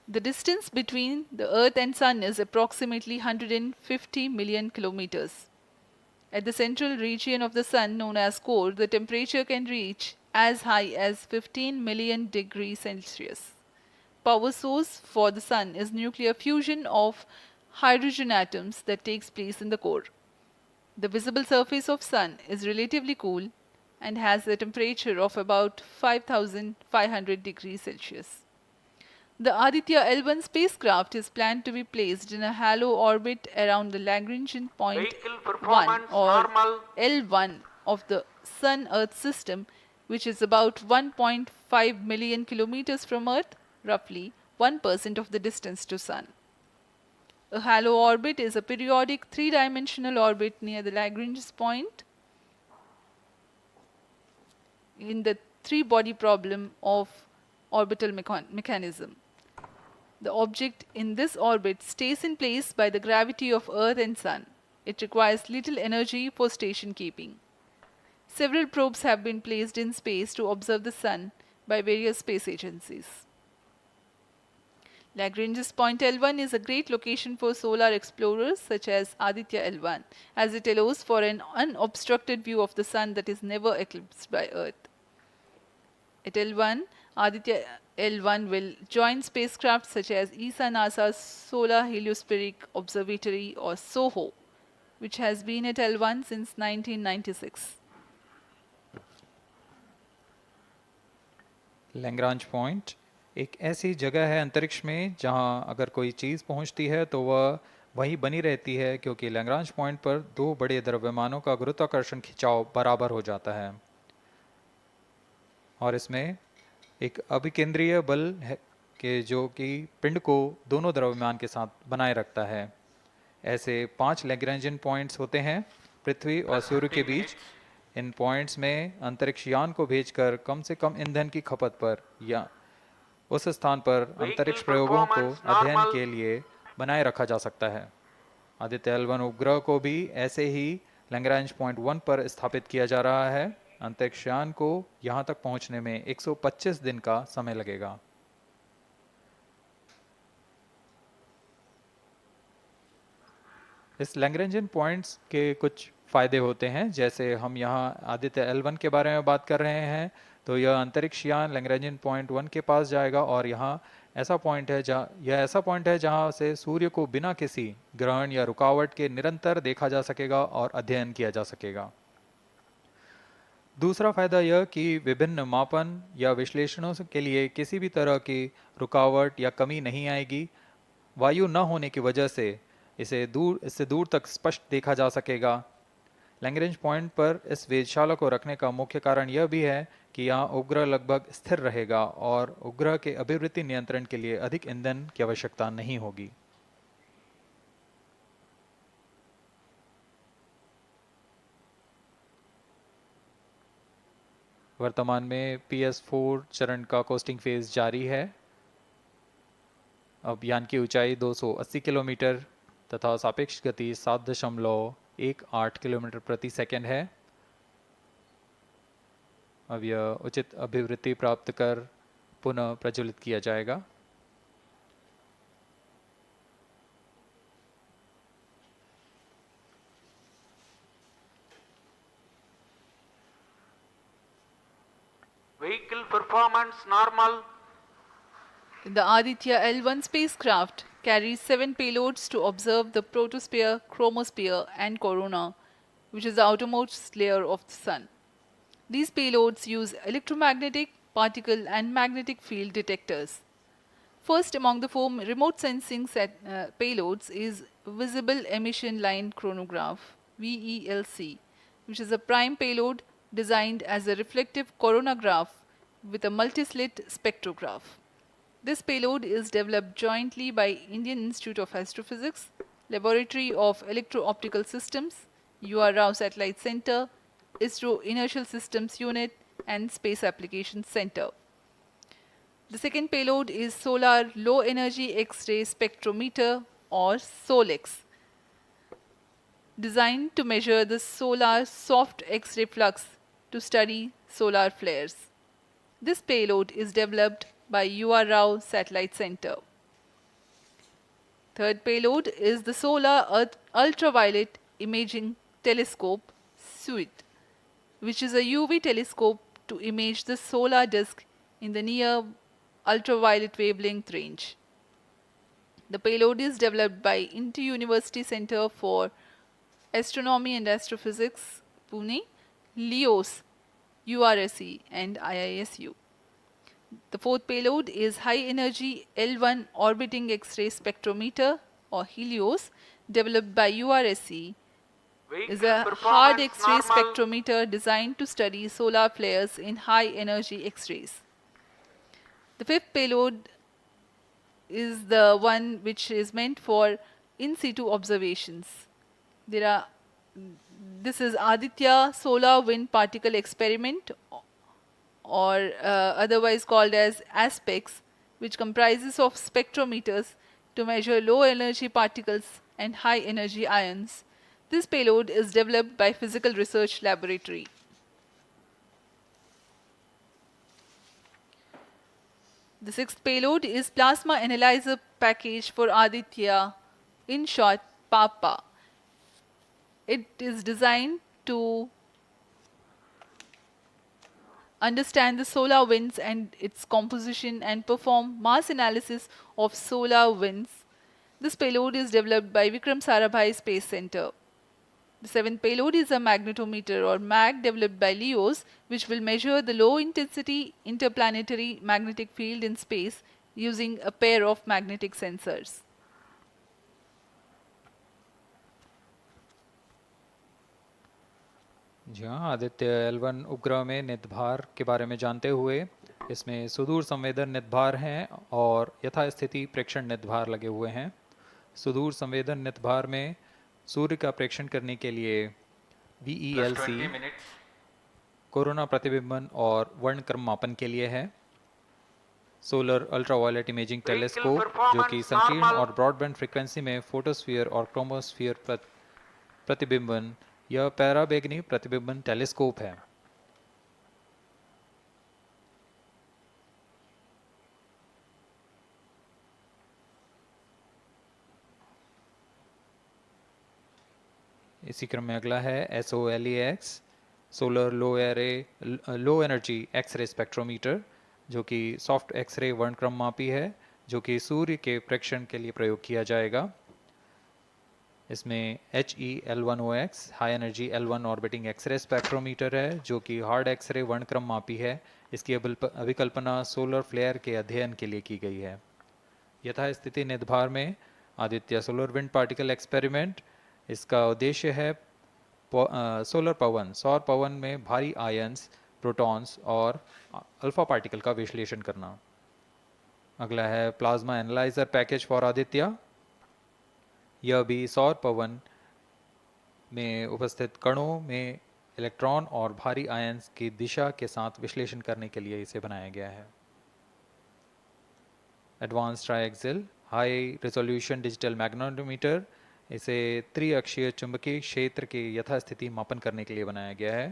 The distance between the Earth and Sun is approximately 150 million kilometers. At the central region of the Sun, known as core, the temperature can reach as high as 15 million degrees Celsius. Power source for the Sun is nuclear fusion of hydrogen atoms that takes place in the core. The visible surface of Sun is relatively cool and has a temperature of about 5,500 degrees Celsius. The Aditya L1 spacecraft is planned to be placed in a halo orbit around the Lagrangian point 1 or L1 of the Sun-Earth system, which is about 1.5 million kilometers from Earth, roughly 1% of the distance to Sun. A halo orbit is a periodic three-dimensional orbit near the Lagrange point in the three-body problem of orbital mechanism. The object in this orbit stays in place by the gravity of Earth and Sun. It requires little energy for station keeping. Several probes have been placed in space to observe the Sun by various space agencies. Lagrange's point L1 is a great location for solar explorers such as Aditya L1, as it allows for an unobstructed view of the Sun that is never eclipsed by Earth. At L1, Aditya L1 will join spacecraft such as ESA-NASA's Solar Heliospheric Observatory or SOHO, which has been at L1 since 1996. Lagrange point एक ऐसी जगह है अंतरिक्ष में जहां अगर कोई चीज़ पहुंचती है तो वह वहीं बनी रहती है, क्योंकि लैग्रांज पॉइंट पर दो बड़े द्रव्यमानों का गुरुत्वाकर्षण खिंचाव बराबर हो जाता है और इसमें एक अभिकेंद्रीय बल है कि जो कि पिंड को दोनों द्रव्यमान के साथ बनाए रखता है। ऐसे 5 लैग्रेंजियन पॉइंट्स होते हैं पृथ्वी और सूर्य के बीच। इन पॉइंट्स में अंतरिक्ष यान को भेजकर कम से कम ईंधन की खपत पर या उस स्थान पर अंतरिक्ष प्रयोगों को अध्ययन के लिए बनाए रखा जा सकता है। आदित्य L1 उपग्रह को भी ऐसे ही लैग्रेंज पॉइंट 1 पर स्थापित किया जा रहा है। अंतरिक्ष यान को यहां तक पहुंचने में 125 दिन का समय लगेगा। इस लैग्रेंजियन पॉइंट्स के कुछ फ़ायदे होते हैं, जैसे हम यहाँ आदित्य L1 के बारे में बात कर रहे हैं तो यह अंतरिक्ष यान लैग्रेंजियन पॉइंट 1 के पास जाएगा और यहाँ ऐसा पॉइंट है जहाँ से सूर्य को बिना किसी ग्रहण या रुकावट के निरंतर देखा जा सकेगा और अध्ययन किया जा सकेगा। दूसरा फायदा यह कि विभिन्न मापन या विश्लेषणों के लिए किसी भी तरह की रुकावट या कमी नहीं आएगी। वायु न होने की वजह से इससे दूर तक स्पष्ट देखा जा सकेगा। लैग्रेंज पॉइंट पर इस वेधशाला को रखने का मुख्य कारण यह भी है कि यहाँ उपग्रह लगभग स्थिर रहेगा और उपग्रह के अभिवृत्ति नियंत्रण के लिए अधिक ईंधन की आवश्यकता नहीं होगी। वर्तमान में PS4 चरण का कोस्टिंग फेज जारी है अब यान की ऊंचाई 280 किलोमीटर तथा सापेक्ष गति 7.18 किलोमीटर प्रति सेकंड है। अब यह उचित अभिवृद्धि प्राप्त कर पुनः प्रज्वलित किया जाएगा। Vehicle performance normal. The Aditya L1 spacecraft carries 7 payloads to observe the protosphere, chromosphere, and corona, which is the outermost layer of the Sun. These payloads use electromagnetic, particle, and magnetic field detectors. First among the 4 remote sensing payloads is Visible Emission Line Chronograph (VELC), which is a prime payload designed as a reflective coronagraph with a multi-slit spectrograph. This payload is developed jointly by Indian Institute of Astrophysics, Laboratory of Electro-Optical Systems, UR Rao Satellite Center, ISRO Inertial Systems Unit, and Space Applications Center. The second payload is Solar Low Energy X-ray Spectrometer, or SOLEX, designed to measure the solar soft X-ray flux to study solar flares. This payload is developed by UR Rao Satellite Center. Third payload is the Solar Earth Ultraviolet Imaging Telescope SUIT, which is a UV telescope to image the solar disk in the near ultraviolet wavelength range. The payload is developed by Inter-University Center for Astronomy and Astrophysics, Pune, LEOS, URSE, and IISU. The fourth payload is High Energy L1 Orbiting X-ray Spectrometer, or HELIOS, developed by URSE. Is a hard X-ray spectrometer designed to study solar flares in high energy X-rays. The fifth payload is the one which is meant for in situ observations. This is Aditya Solar Wind Particle Experiment, or otherwise called as ASPEX, which comprises of spectrometers to measure low energy particles and high energy ions. This payload is developed by Physical Research Laboratory. The sixth payload is Plasma Analyzer Package for Aditya, in short PAPA. It is designed to understand the solar winds and its composition and perform mass analysis of solar winds. This payload is developed by Vikram Sarabhai Space Center. The seventh payload is a magnetometer, or MAG, developed by LEOS, which will measure the low intensity interplanetary magnetic field in space using a pair of magnetic sensors. जी हाँ, Aditya L1 उपग्रह में नितभार के बारे में जानते हुए इसमें सुदूर संवेदन नितभार हैं और यथास्थिति प्रेक्षण नितभार लगे हुए हैं। सुदूर संवेदन नितभार में सूर्य का प्रेक्षण करने के लिए VELC कोरोना प्रतिबिंबन और वर्णक्रम मापन के लिए है। सोलर अल्ट्रावायलेट इमेजिंग टेलीस्कोप, जो कि संकीर्ण और ब्रॉडबैंड फ्रीक्वेंसी में फोटोस्फीयर और क्रोमोस्फीयर प्रतिबिंबन, यह पैराबैंगनी प्रतिबिंबन टेलीस्कोप है। इसी क्रम में अगला है SOLEX, solar low energy x ray spectrometer, जो कि सॉफ्ट एक्सरे वर्णक्रम मापी है, जो कि सूर्य के प्रेक्षण के लिए प्रयोग किया जाएगा। इसमें HEL1OX high energy L1 orbiting x ray spectrometer है, जो कि हार्ड एक्सरे वर्णक्रम मापी है। इसकी अभिकल्पना सोलर फ्लेयर के अध्ययन के लिए की गई है। यथास्थिति नितभार में Aditya solar wind particle experiment, इसका उद्देश्य है सोलर पवन, सौर पवन में भारी आयंस, प्रोटॉन्स और अल्फा पार्टिकल का विश्लेषण करना। अगला है plasma analyser package for Aditya. यह भी सौर पवन में उपस्थित कणों में इलेक्ट्रॉन और भारी आयंस की दिशा के साथ विश्लेषण करने के लिए इसे बनाया गया है। Advance triaxial high resolution digital magnetometer इसे त्रिअक्षीय चुंबकीय क्षेत्र के यथास्थिति मापन करने के लिए बनाया गया है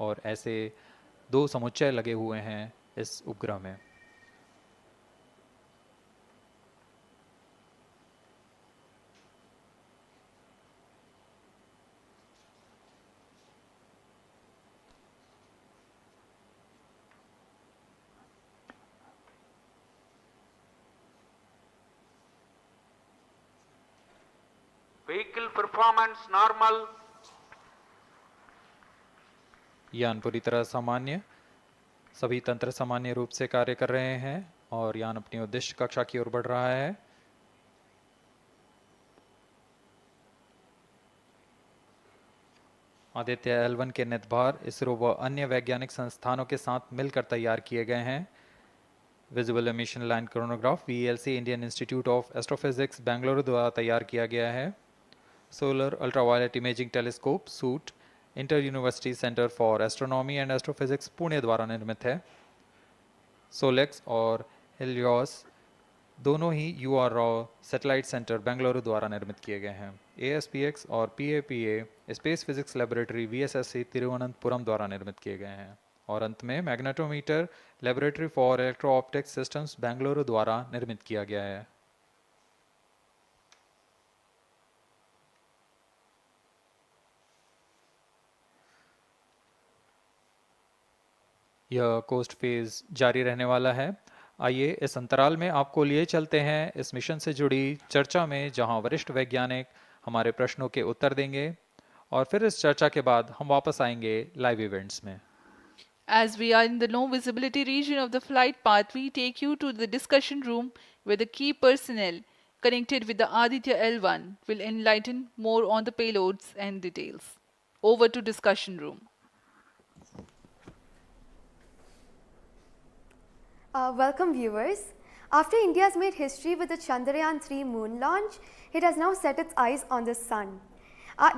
और ऐसे 2 समुच्चय लगे हुए हैं इस उपग्रह में। Vehicle performance normal. यान पूरी तरह सामान्य, सभी तंत्र सामान्य रूप से कार्य कर रहे हैं और यान अपनी उद्देश्य कक्षा की ओर बढ़ रहा है। आदित्य L1 के नितभार इसरो व अन्य वैज्ञानिक संस्थानों के साथ मिलकर तैयार किए गए हैं। Visual emission line chronograph VLC Indian institute of astrophysics Bengaluru द्वारा तैयार किया गया है। Solar ultraviolet imaging telescope suit inter university centre for astronomy and astrophysics Pune द्वारा निर्मित है। सोलेक्स और हेलियोस दोनों ही UR Rao satellite centre Bengaluru द्वारा निर्मित किए गए हैं। ASPX और PAPA space physics laboratory VSSC Thiruvananthapuram द्वारा निर्मित किए गए हैं। और अंत में magnetometer laboratory for electro optics systems Bengaluru द्वारा निर्मित किया गया है। यह कोस्ट फेज जारी रहने वाला है। आइए इस अंतराल में आपको लिए चलते हैं इस मिशन से जुड़ी चर्चा में, जहां वरिष्ठ वैज्ञानिक हमारे प्रश्नों के उत्तर देंगे और फिर इस चर्चा के बाद हम वापस आएंगे लाइव इवेंट्स में। As we are in the low visibility region of the flight path, we take you to the discussion room where the key personnel connected with the Aditya L1 will enlighten more on the payloads and details. Over to discussion room. Welcome viewers. After India has made history with the Chandrayaan 3 moon launch, it has now set its eyes on the sun.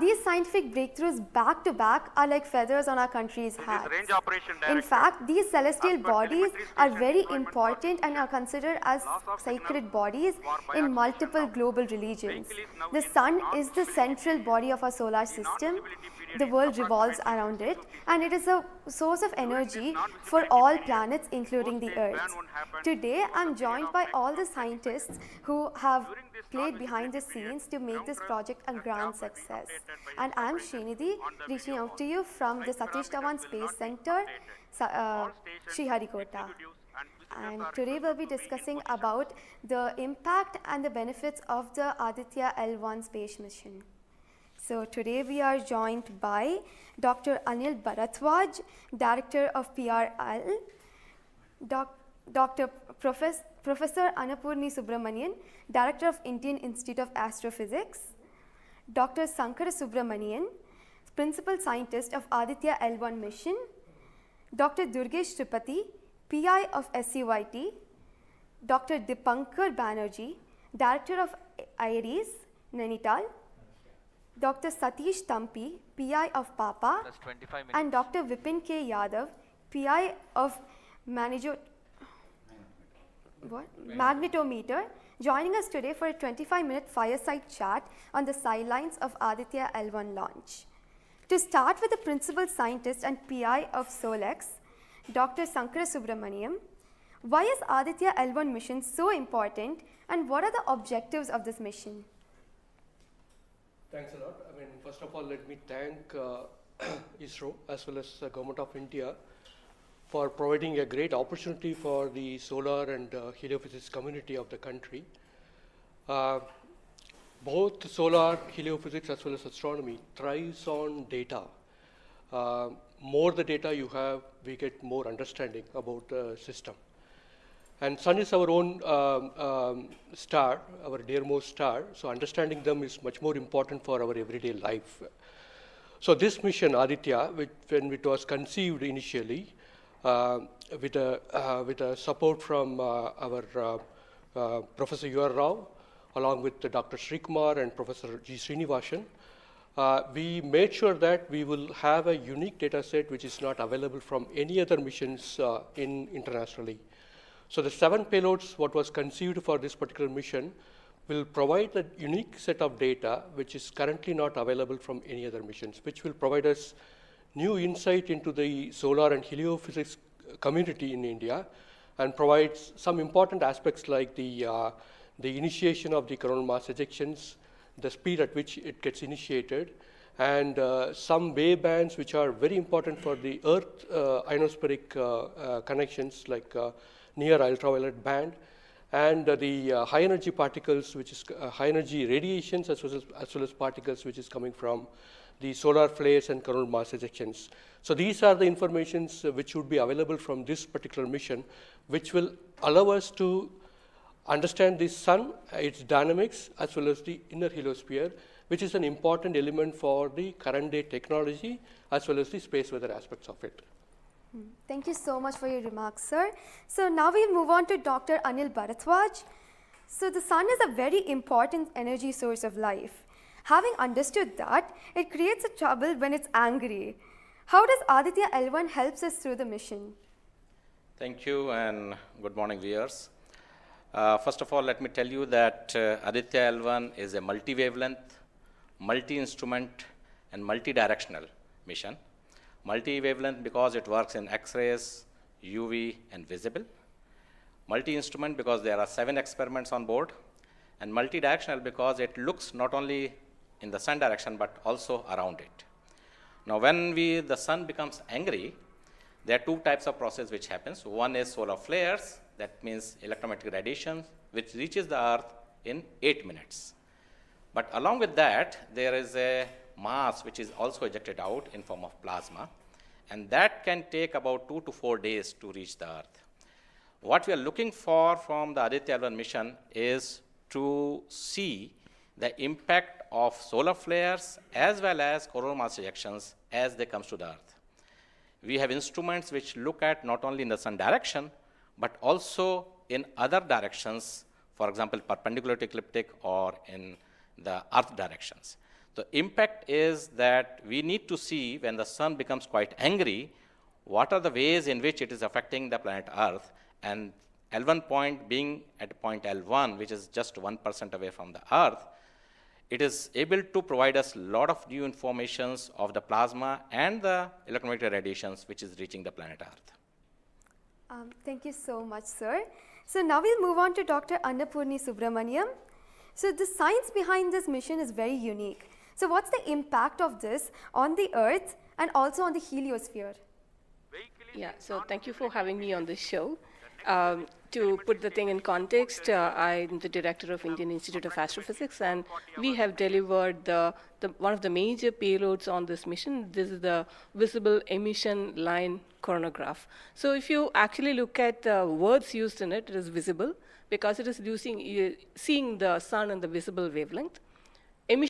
These scientific breakthroughs back to back are like feathers on our country's hat. Range operation In director. fact, these celestial As per bodies telemetry are station very deployment important for and are considered as loss of sacred signal bodies for in biaxial multiple shutdown. global religions. Vehicle is now The in sun is the non-visibility central period. body of our solar The system. non-visibility period The is world revolves approximately around it 50 and it is a source of energy non-visibility for all period, planets including the post-phase Earth. ban won't happen Today over I'm the joined period by of all the maximum scientists who have During this played behind the non-visibility period, scenes to make this ground project a truth grand and data will be success. updated by And I'm operators Srinidhi, on the reaching video out to hall. you from the Flight Satish parameters Dhawan will Space not be Center, updated. All stations, Sriharikota. executives and visitors And are today we'll be requested to be in discussing position. about the impact and the benefits of the Aditya L1 space mission. So today we are joined by Dr. Anil Bharatwaj, Director of PRL, Professor Annapurni Subramanian, Director of Indian Institute of Astrophysics, Dr. Sankara Subramanian, Principal Scientist of Aditya L1 mission, Dr. Durgesh Tripathi, PI of SCYT, Dr. Dipankar Banerjee, Director of IRIS, Nainital, Dr. Satish Tampi, PI of PAPA, Plus 25 minutes. and Dr. Vipin K. Yadav, PI of Magnetometer, joining us today for a 25-minute fireside chat on the sidelines of Aditya L1 launch. To start with the Principal Scientist and PI of SOLEX, Dr. Sankara Subramaniam, why is Aditya L1 mission so important and what are the objectives of this mission? Thanks a lot. I mean, first of all, let me thank ISRO as well as the Government of India for providing a great opportunity for the solar and heliophysics community of the country. Both solar, heliophysics as well as astronomy thrives on data. More the data you have, we get more understanding about the system. And sun is our own star, our dearmost star, so understanding them is much more important for our everyday life. So this mission, Aditya, when it was conceived initially, with a support from our Professor U.R. Rao, along with Dr. Srikumar and Professor G. Srinivasan, we made sure that we will have a unique data set which is not available from any other missions internationally. So the 7 payloads, what was conceived for this particular mission, will provide a unique set of data which is currently not available from any other missions, which will provide us new insight into the solar and heliophysics community in India, and provides some important aspects like the initiation of the coronal mass ejections, the speed at which it gets initiated, and some wavebands which are very important for the Earth ionospheric connections like near ultraviolet band, and the high energy particles, which is high energy radiations as well as particles which is coming from the solar flares and coronal mass ejections. So these are the informations which would be available from this particular mission, which will allow us to understand the sun, its dynamics, as well as the inner heliosphere, which is an important element for the current day technology as well as the space weather aspects of it. Thank you so much for your remarks, sir. So now we'll move on to Dr. Anil Bharadwaj. So the sun is a very important energy source of life. Having understood that, it creates a trouble when it's angry. How does Aditya L1 helps us through the mission? Thank you and good morning, viewers. First of all, let me tell you that Aditya L1 is a multi-wavelength, multi-instrument and multi-directional mission. Multi-wavelength because it works in X-rays, UV and visible. Multi-instrument because there are 7 experiments on board. And multi-directional because it looks not only in the sun direction but also around it. Now when the sun becomes angry, there are 2 types of process which happens. One is solar flares, that means electromagnetic radiation, which reaches the earth in 8 minutes. But along with that, there is a mass which is also ejected out in form of plasma, and that can take about 2 to 4 days to reach the earth. What we are looking for from the Aditya L1 mission is to see the impact of solar flares as well as coronal mass ejections as they come to the earth. We have instruments which look at not only in the sun direction, but also in other directions, for example, perpendicular to ecliptic or in the earth directions. The impact is that we need to see when the sun becomes quite angry, what are the ways in which it is affecting the planet Earth, and L1 point being at point L1, which is just 1% away from the Earth, it is able to provide us a lot of new informations of the plasma and the electromagnetic radiations which is reaching the planet Earth. Thank you so much, sir. So now we'll move on to Dr. Annapurni Subramaniam. So the science behind this mission is very unique. So what's the impact of this on the Earth and also on the heliosphere? Yeah, so thank you for having me on this show. To put the thing in context, I'm the director of Indian Institute of Astrophysics, and we have delivered one of the major payloads on this mission. This is the visible emission line coronagraph. So if you actually look at the words used in it, it is visible because it is seeing the sun in the visible wavelength. Emission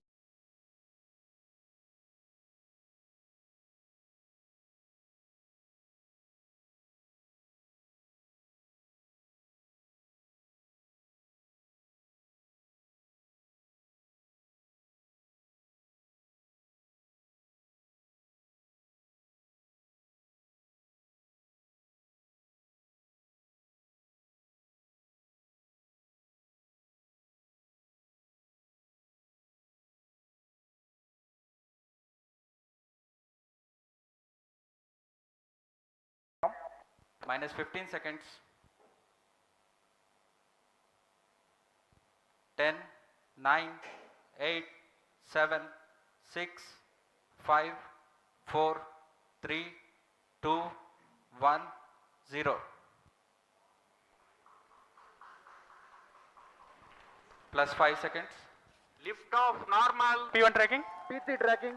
Minus 15 seconds. 10, 9, 8, 7, 6, 5, 4, 3, 2, 1, 0. Plus 5 seconds. Lift off normal. P1 tracking. P3 tracking.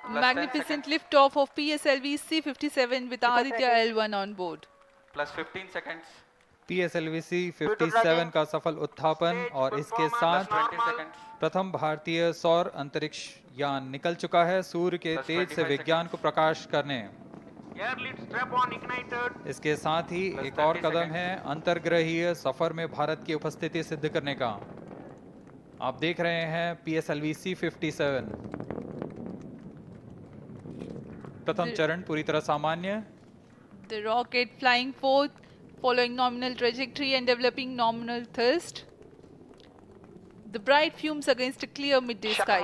Magnificent liftoff of PSLV C57 with Aditya L1 on board. Plus 15 seconds. PSLV C57 का सफल उत्थापन और इसके साथ प्रथम भारतीय सौर अंतरिक्ष यान निकल चुका है सूर्य के तेज से विज्ञान को प्रकाश करने। इसके साथ ही एक और कदम है अंतर्ग्रहीय सफर में भारत की उपस्थिति सिद्ध करने का। आप देख रहे हैं PSLV C57 प्रथम चरण पूरी तरह सामान्य। The rocket flying forth following nominal trajectory and developing nominal thrust. The bright fumes against a clear midday sky.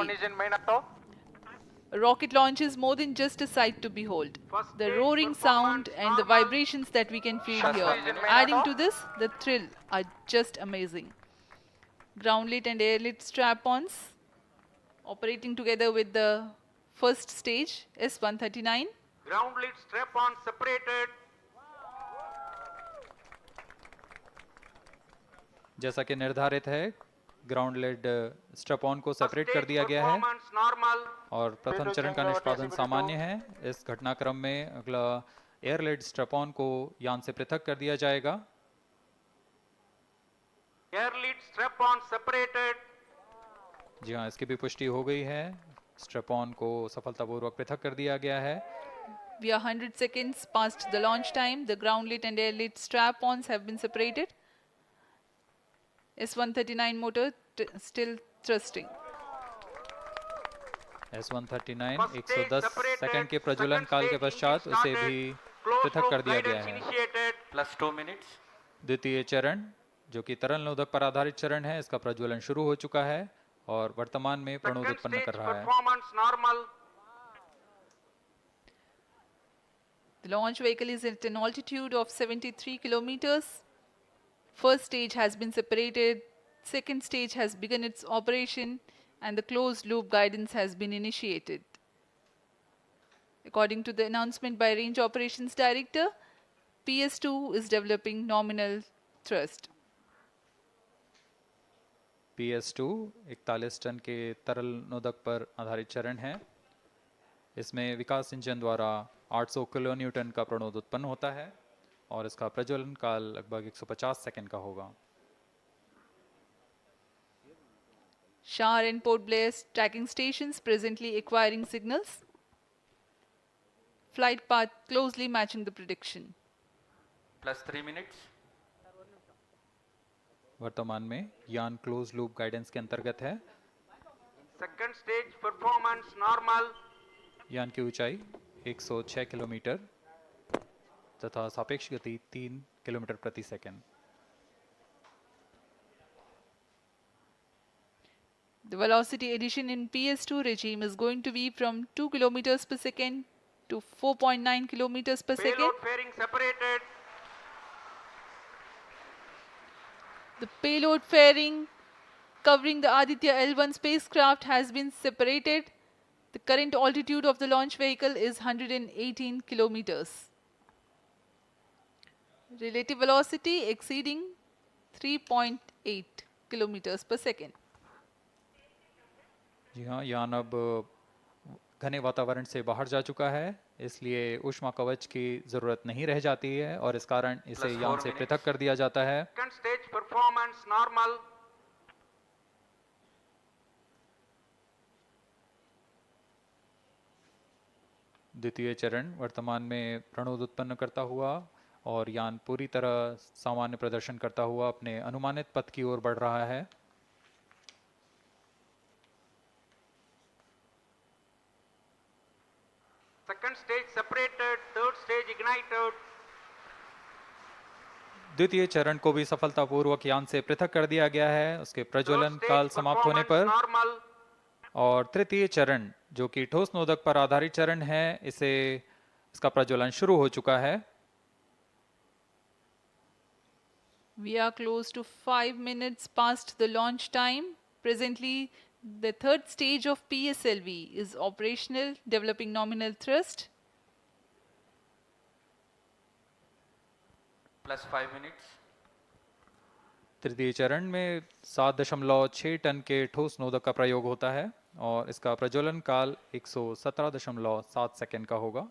A rocket launch is more than just a sight to behold. The roaring sound and the vibrations that we can feel here, adding to this, the thrill, are just amazing. Ground-lit and air-lit strap-ons operating together with the first stage, S139. Ground-lit strap-on separated. जैसा कि निर्धारित है, ground lead स्ट्रप on को separate कर दिया गया है और प्रथम चरण का निष्पादन सामान्य है। इस घटनाक्रम में अगला एयर लेड स्ट्रप ऑन को यान से पृथक कर दिया जाएगा। Air lead strap on separated. जी हाँ, इसकी भी पुष्टि हो गई है। स्ट्रप ऑन को सफलतापूर्वक पृथक कर दिया गया है। We are 100 seconds past the launch time. The ground lit and air lit strap-ons have been separated. S139 motor still thrusting. S139 110 second के प्रज्वलन काल के पश्चात उसे भी पृथक कर दिया गया है। +2 minutes. द्वितीय चरण जो कि तरल नोदक पर आधारित चरण है, इसका प्रज्वलन शुरू हो चुका है और वर्तमान में प्रणोद उत्पन्न कर रहा है। The launch vehicle is at an altitude of 73 kilometers. First stage has been separated, second stage has begun its operation, and the closed loop guidance has been initiated. According to the announcement by Range Operations Director, PS2 is developing nominal thrust. PS2 41 ton के तरल नोदक पर आधारित चरण है। इसमें विकास engine द्वारा 800 kilo Newton का प्रणोद उत्पन्न होता है और इसका प्रज्वलन काल लगभग 150 सेकंड का होगा। Shar and Port Blair tracking stations presently acquiring signals. Flight path closely matching the prediction. +3 minutes. वर्तमान में यान क्लोज लूप गाइडेंस के अंतर्गत है। Second stage performance normal. यान की ऊंचाई 106 किलोमीटर तथा सापेक्ष गति 3 किलोमीटर प्रति second. The velocity addition in PS2 regime is going to be from 2 kilometers per second to 4.9 kilometers per second. Payload fairing separated. The payload fairing covering the Aditya L1 spacecraft has been separated. The current altitude of the launch vehicle is 118 kilometers. Relative velocity exceeding 3.8 kilometers per second. जी हाँ, यान अब घने वातावरण से बाहर जा चुका है, इसलिए ऊष्मा कवच की जरूरत नहीं रह जाती है और इस कारण इसे यान से पृथक कर दिया जाता है। Second stage performance normal. द्वितीय चरण वर्तमान में प्रणोद उत्पन्न करता हुआ और यान पूरी तरह सामान्य प्रदर्शन करता हुआ अपने अनुमानित पथ की ओर बढ़ रहा है। Second stage separated, third stage ignited. द्वितीय चरण को भी सफलतापूर्वक यान से पृथक कर दिया गया है उसके प्रज्वलन काल समाप्त होने पर। और तृतीय चरण जो कि ठोस नोदक पर आधारित चरण है, इसका प्रज्वलन शुरू हो चुका है। We are close to 5 minutes past the launch time. Presently, the third stage of PSLV is operational, developing nominal thrust. +5 minutes. तृतीय चरण में 7.6 टन के ठोस नोदक का प्रयोग होता है और इसका प्रज्वलन काल 117.7 सेकंड का होगा।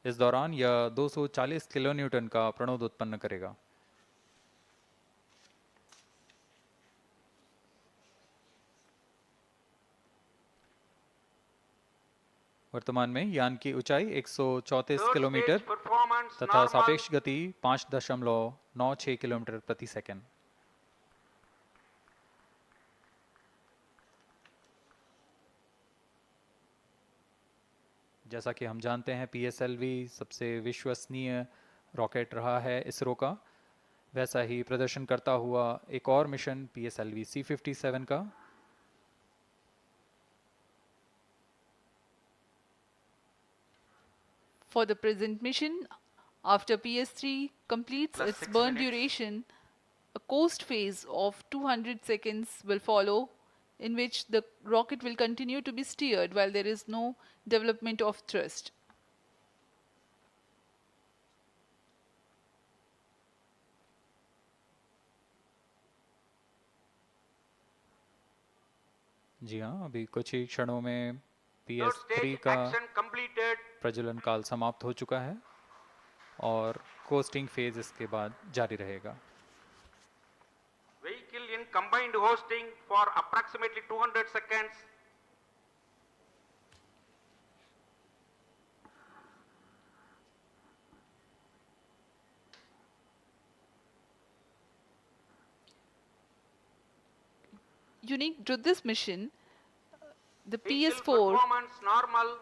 इस दौरान यह 240 किलो न्यूटन का प्रणोद उत्पन्न करेगा। वर्तमान में यान की ऊंचाई 134 किलोमीटर तथा सापेक्ष गति 5.96 किलोमीटर प्रति सेकंड। जैसा कि हम जानते हैं, PSLV सबसे विश्वसनीय रॉकेट रहा है इसरो का वैसा ही प्रदर्शन करता हुआ एक और मिशन PSLV C57 का। For the present mission, after PS3 completes Plus its 6 burn minutes. duration, a coast phase of 200 seconds will follow, in which the rocket will continue to be steered while there is no development of thrust. जी हाँ, अभी कुछ ही क्षणों में Third PS3 stage का action completed. प्रज्वलन काल समाप्त हो चुका है और कोस्टिंग फेज इसके बाद जारी रहेगा। Vehicle in combined hosting for approximately 200 seconds. Unique to this mission, the Vehicle PS4 performance normal.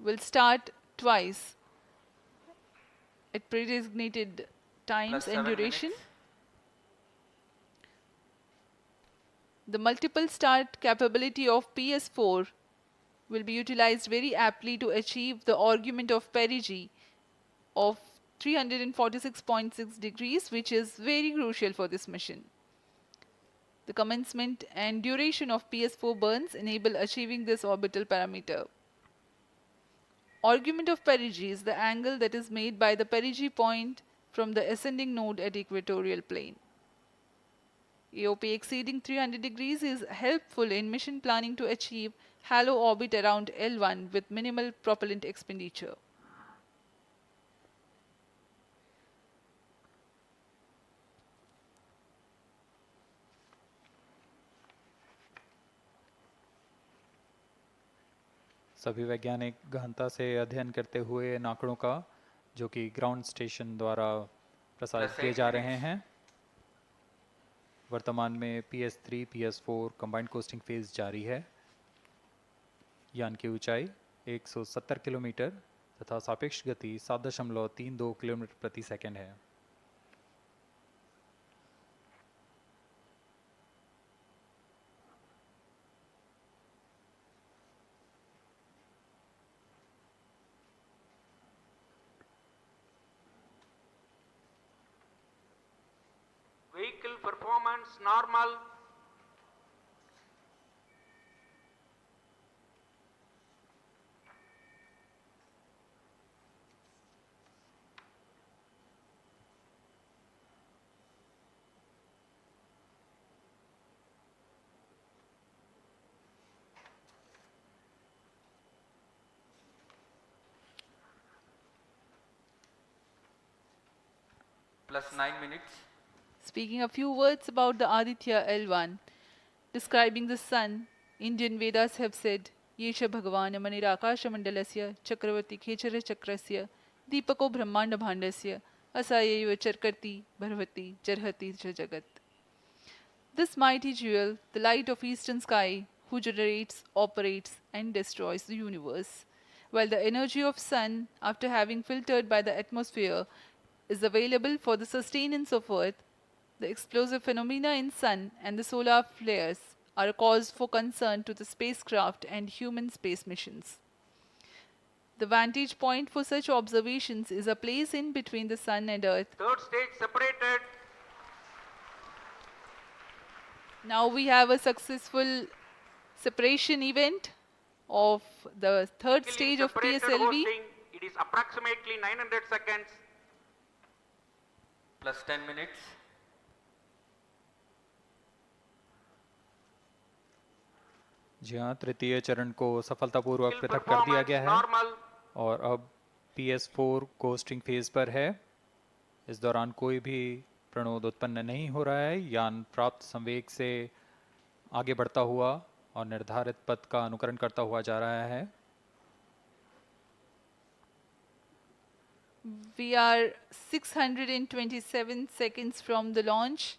will start twice at pre-designated times Plus and 7 duration. minutes. The multiple start capability of PS4 will be utilized very aptly to achieve the argument of perigee of 346.6 degrees, which is very crucial for this mission. The commencement and duration of PS4 burns enable achieving this orbital parameter. Argument of perigee is the angle that is made by the perigee point from the ascending node at equatorial plane. AOP exceeding 300 degrees is helpful in mission planning to achieve halo orbit around L1 with minimal propellant expenditure. सभी वैज्ञानिक गहनता से अध्ययन करते हुए इन आंकड़ों का, जो कि ग्राउंड स्टेशन द्वारा प्रसारित किए जा रहे हैं। वर्तमान में PS3 PS4 combined costing phase जारी है। यान की ऊंचाई 170 किलोमीटर तथा सापेक्ष गति 7.32 किलोमीटर प्रति सेकंड है। Vehicle performance normal. Plus 9 minutes. Speaking a few words about the Aditya L1, describing the sun, Indian Vedas have said, Yesha Bhagavan Manirakasha Mandalasya Chakravati Khechara Chakrasya Deepako Brahmanda Bhandasya Asayeva Charkarti Bharvati Charhati Jagat. This mighty jewel, the light of eastern sky, who generates, operates and destroys the universe, while the energy of sun, after having filtered by the atmosphere, is available for the sustenance of earth, the explosive phenomena in sun and the solar flares are a cause for concern to the spacecraft and human space missions. The vantage point for such observations is a place in between the sun and earth. Third stage separated. Now we have a successful separation event of the third Vehicle in stage of separated PSLV. hosting. It is approximately 900 seconds. Plus 10 minutes. जी हाँ, तृतीय चरण को सफलतापूर्वक Vehicle पृथक कर दिया performance गया है normal. और अब PS4 कोस्टिंग फेज पर है। इस दौरान कोई भी प्रणोद उत्पन्न नहीं हो रहा है। यान प्राप्त संवेग से आगे बढ़ता हुआ और निर्धारित पथ का अनुकरण करता हुआ जा रहा है। We are 627 seconds from the launch.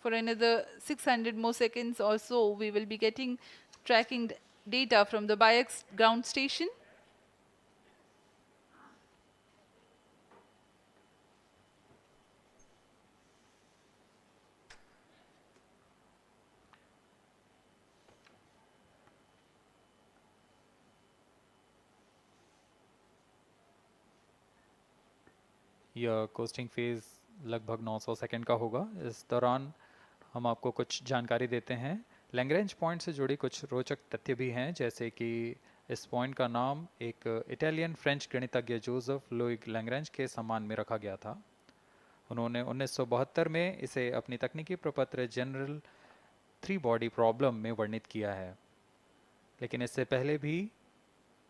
For another 600 more seconds or so, we will be getting tracking data from the BIAX ground station. यह कोस्टिंग फेज़ लगभग 900 सेकंड का होगा। इस दौरान हम आपको कुछ जानकारी देते हैं। लैग्रेंज पॉइंट से जुड़ी कुछ रोचक तथ्य भी हैं, जैसे कि इस पॉइंट का नाम एक इटालियन फ्रेंच गणितज्ञ जोसेफ लुई लैग्रेंज के सम्मान में रखा गया था। उन्होंने 1972 में इसे अपनी तकनीकी प्रपत्र जनरल 3 बॉडी प्रॉब्लम में वर्णित किया है, लेकिन इससे पहले भी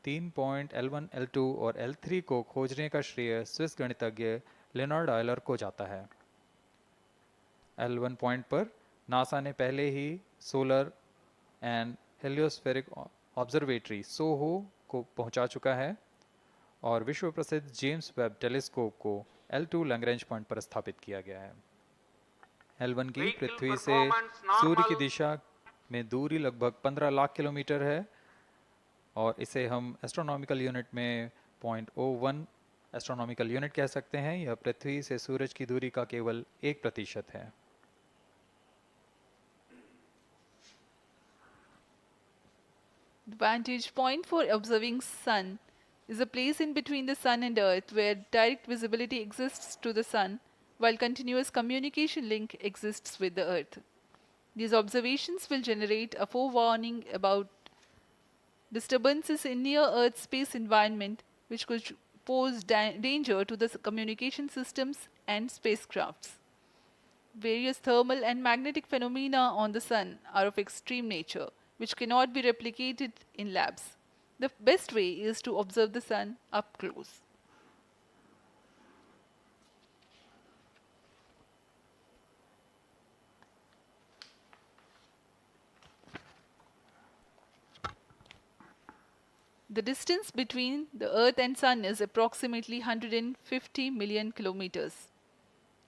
3 पॉइंट L1, L2 और L3 को खोजने का श्रेय स्विस गणितज्ञ लियोनार्ड आयलर को जाता है। L1 पॉइंट पर नासा ने पहले ही सोलर एंड हेलियोस्फेरिक ऑब्जर्वेटरी सोहो को पहुंचा चुका है और विश्व प्रसिद्ध जेम्स वेब टेलीस्कोप को L2 लैग्रेंज पॉइंट पर स्थापित किया गया है। L1 की पृथ्वी से सूर्य की दिशा में दूरी लगभग 15 लाख किलोमीटर है और इसे हम एस्ट्रोनॉमिकल यूनिट में 0.01 एस्ट्रोनॉमिकल यूनिट कह सकते हैं। यह पृथ्वी से सूरज की दूरी का केवल 1% है। The vantage point for observing sun is a place in between the sun and earth where direct visibility exists to the sun while continuous communication link exists with the earth. These observations will generate a forewarning about disturbances in near-earth space environment which could pose danger to the communication systems and spacecrafts. Various thermal and magnetic phenomena on the sun are of extreme nature, which cannot be replicated in labs. The best way is to observe the sun up close. The distance between the Earth and Sun is approximately 150 million kilometers.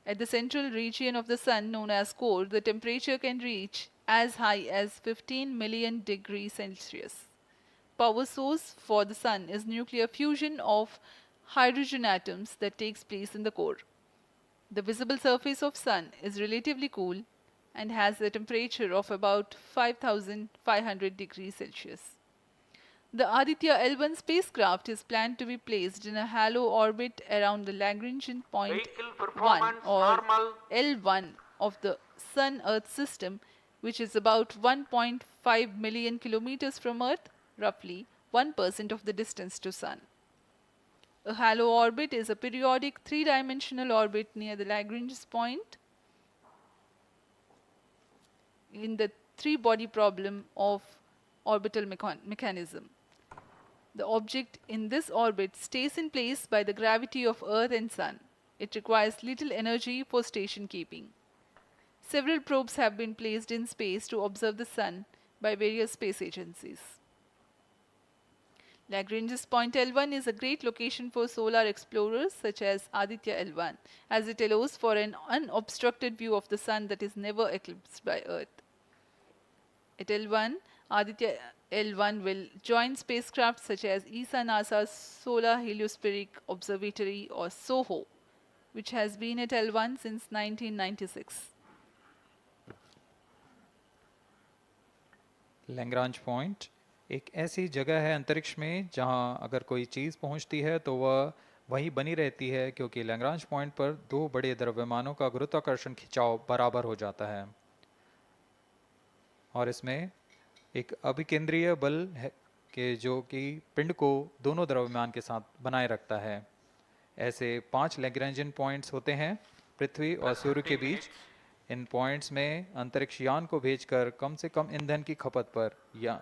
At the central region of the Sun, known as core, the temperature can reach as high as 15 million degrees Celsius. Power source for the Sun is nuclear fusion of hydrogen atoms that takes place in the core. The visible surface of Sun is relatively cool and has a temperature of about 5,500 degrees Celsius. The Aditya L1 spacecraft is planned to be placed in a halo orbit around the Lagrangian point 1 or L1 of the Sun-Earth system, which is about 1.5 million kilometers from Earth, roughly 1% of the distance to Sun. A halo orbit is a periodic three-dimensional orbit near the Lagrange point in the three-body problem of orbital mechanism. The object in this orbit stays in place by the gravity of Earth and Sun. It requires little energy for station keeping. Several probes have been placed in space to observe the Sun by various space agencies. Lagrange's point L1 is a great location for solar explorers such as Aditya L1, as it allows for an unobstructed view of the Sun that is never eclipsed by Earth. At L1, Aditya L1 will join spacecraft such as ESA-NASA's Solar Heliospheric Observatory or SOHO, which has been at L1 since 1996. Lagrange point एक ऐसी जगह है अंतरिक्ष में जहां अगर कोई चीज़ पहुंचती है तो वह वहीं बनी रहती है, क्योंकि लैग्रांज पॉइंट पर दो बड़े द्रव्यमानों का गुरुत्वाकर्षण खिंचाव बराबर हो जाता है और इसमें एक अभिकेंद्रीय बल है कि जो कि पिंड को दोनों द्रव्यमान के साथ बनाए रखता है। ऐसे 5 लैग्रेंजियन पॉइंट्स होते हैं पृथ्वी और सूर्य के बीच। इन पॉइंट्स में अंतरिक्ष यान को भेजकर कम से कम ईंधन की खपत पर या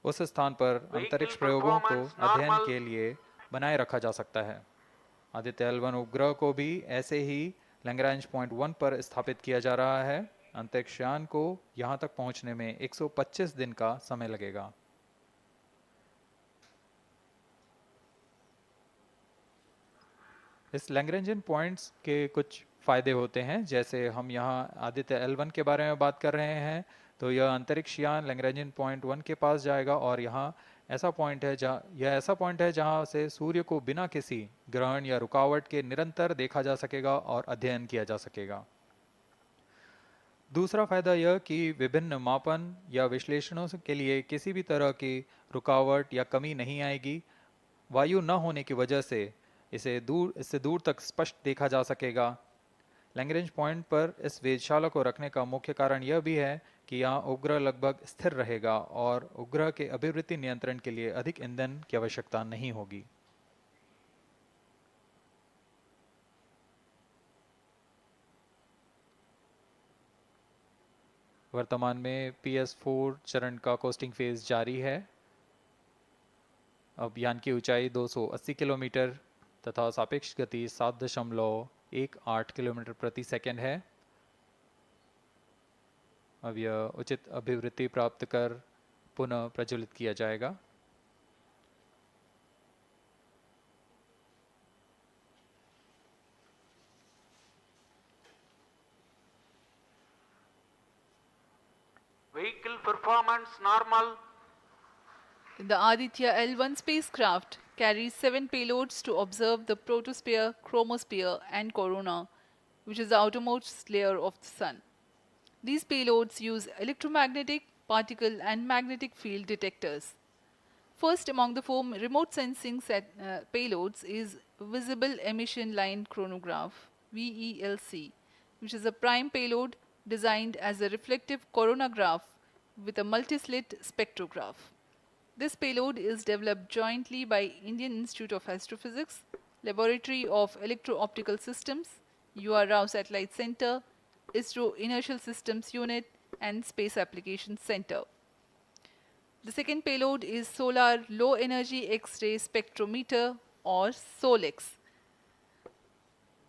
उस स्थान पर अंतरिक्ष प्रयोगों को अध्ययन के लिए बनाए रखा जा सकता है। आदित्य L1 उपग्रह को भी ऐसे ही लैग्रेंज पॉइंट 1 पर स्थापित किया जा रहा है। अंतरिक्ष यान को यहां तक पहुंचने में 125 दिन का समय लगेगा। इस लैग्रेंजियन पॉइंट्स के कुछ फ़ायदे होते हैं, जैसे हम यहाँ आदित्य L1 के बारे में बात कर रहे हैं तो यह अंतरिक्ष यान लैग्रेंजियन पॉइंट 1 के पास जाएगा और यहाँ ऐसा पॉइंट है जहाँ से सूर्य को बिना किसी ग्रहण या रुकावट के निरंतर देखा जा सकेगा और अध्ययन किया जा सकेगा। दूसरा फायदा यह कि विभिन्न मापन या विश्लेषणों के लिए किसी भी तरह की रुकावट या कमी नहीं आएगी। वायु न होने की वजह से लैग्रेंजियन पॉइंट 1 पर इससे दूर तक स्पष्ट देखा जा सकेगा। लैग्रेंज पॉइंट पर इस वेधशाला को रखने का मुख्य कारण यह भी है कि यहाँ उपग्रह लगभग स्थिर रहेगा और उपग्रह के अभिवृत्ति नियंत्रण के लिए अधिक ईंधन की आवश्यकता नहीं होगी। वर्तमान में PS4 चरण का कोस्टिंग फेज जारी है। अब यान की ऊंचाई 280 किलोमीटर तथा सापेक्ष गति 7.18 किलोमीटर प्रति सेकंड है। अब यह उचित अभिवृत्ति प्राप्त कर पुनः प्रज्वलित किया जाएगा। Vehicle performance normal. The Aditya L1 spacecraft carries 7 payloads to observe the protosphere, chromosphere, and corona, which is the outermost layer of the Sun. These payloads use electromagnetic, particle, and magnetic field detectors. First among the 4 remote sensing payloads is Visible Emission Line Chronograph (VELC), which is a prime payload designed as a reflective coronagraph with a multi-slit spectrograph. This payload is developed jointly by Indian Institute of Astrophysics, Laboratory of Electro-Optical Systems, UR Rao Satellite Center, ISRO Inertial Systems Unit, and Space Applications Center. The second payload is Solar Low Energy X-ray Spectrometer, or SOLEX,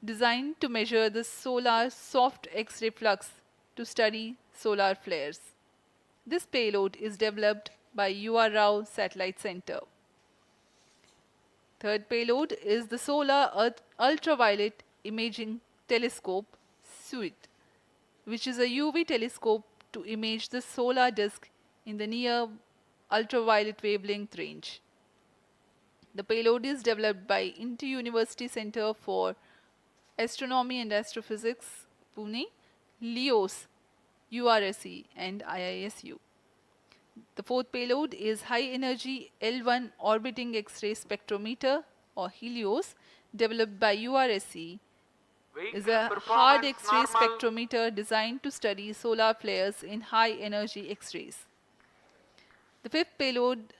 designed to measure the solar soft X-ray flux to study solar flares. This payload is developed by UR Rao Satellite Center. Third payload is the Solar Earth Ultraviolet Imaging Telescope SUIT, which is a UV telescope to image the solar disk in the near ultraviolet wavelength range. The payload is developed by Inter-University Center for Astronomy and Astrophysics, Pune, LEOS, URSE, and IISU. The fourth payload is High Energy L1 Orbiting X-ray Spectrometer, or HELIOS, developed by URSE. Is a hard X-ray spectrometer designed to study solar flares in high energy X-rays. The fifth payload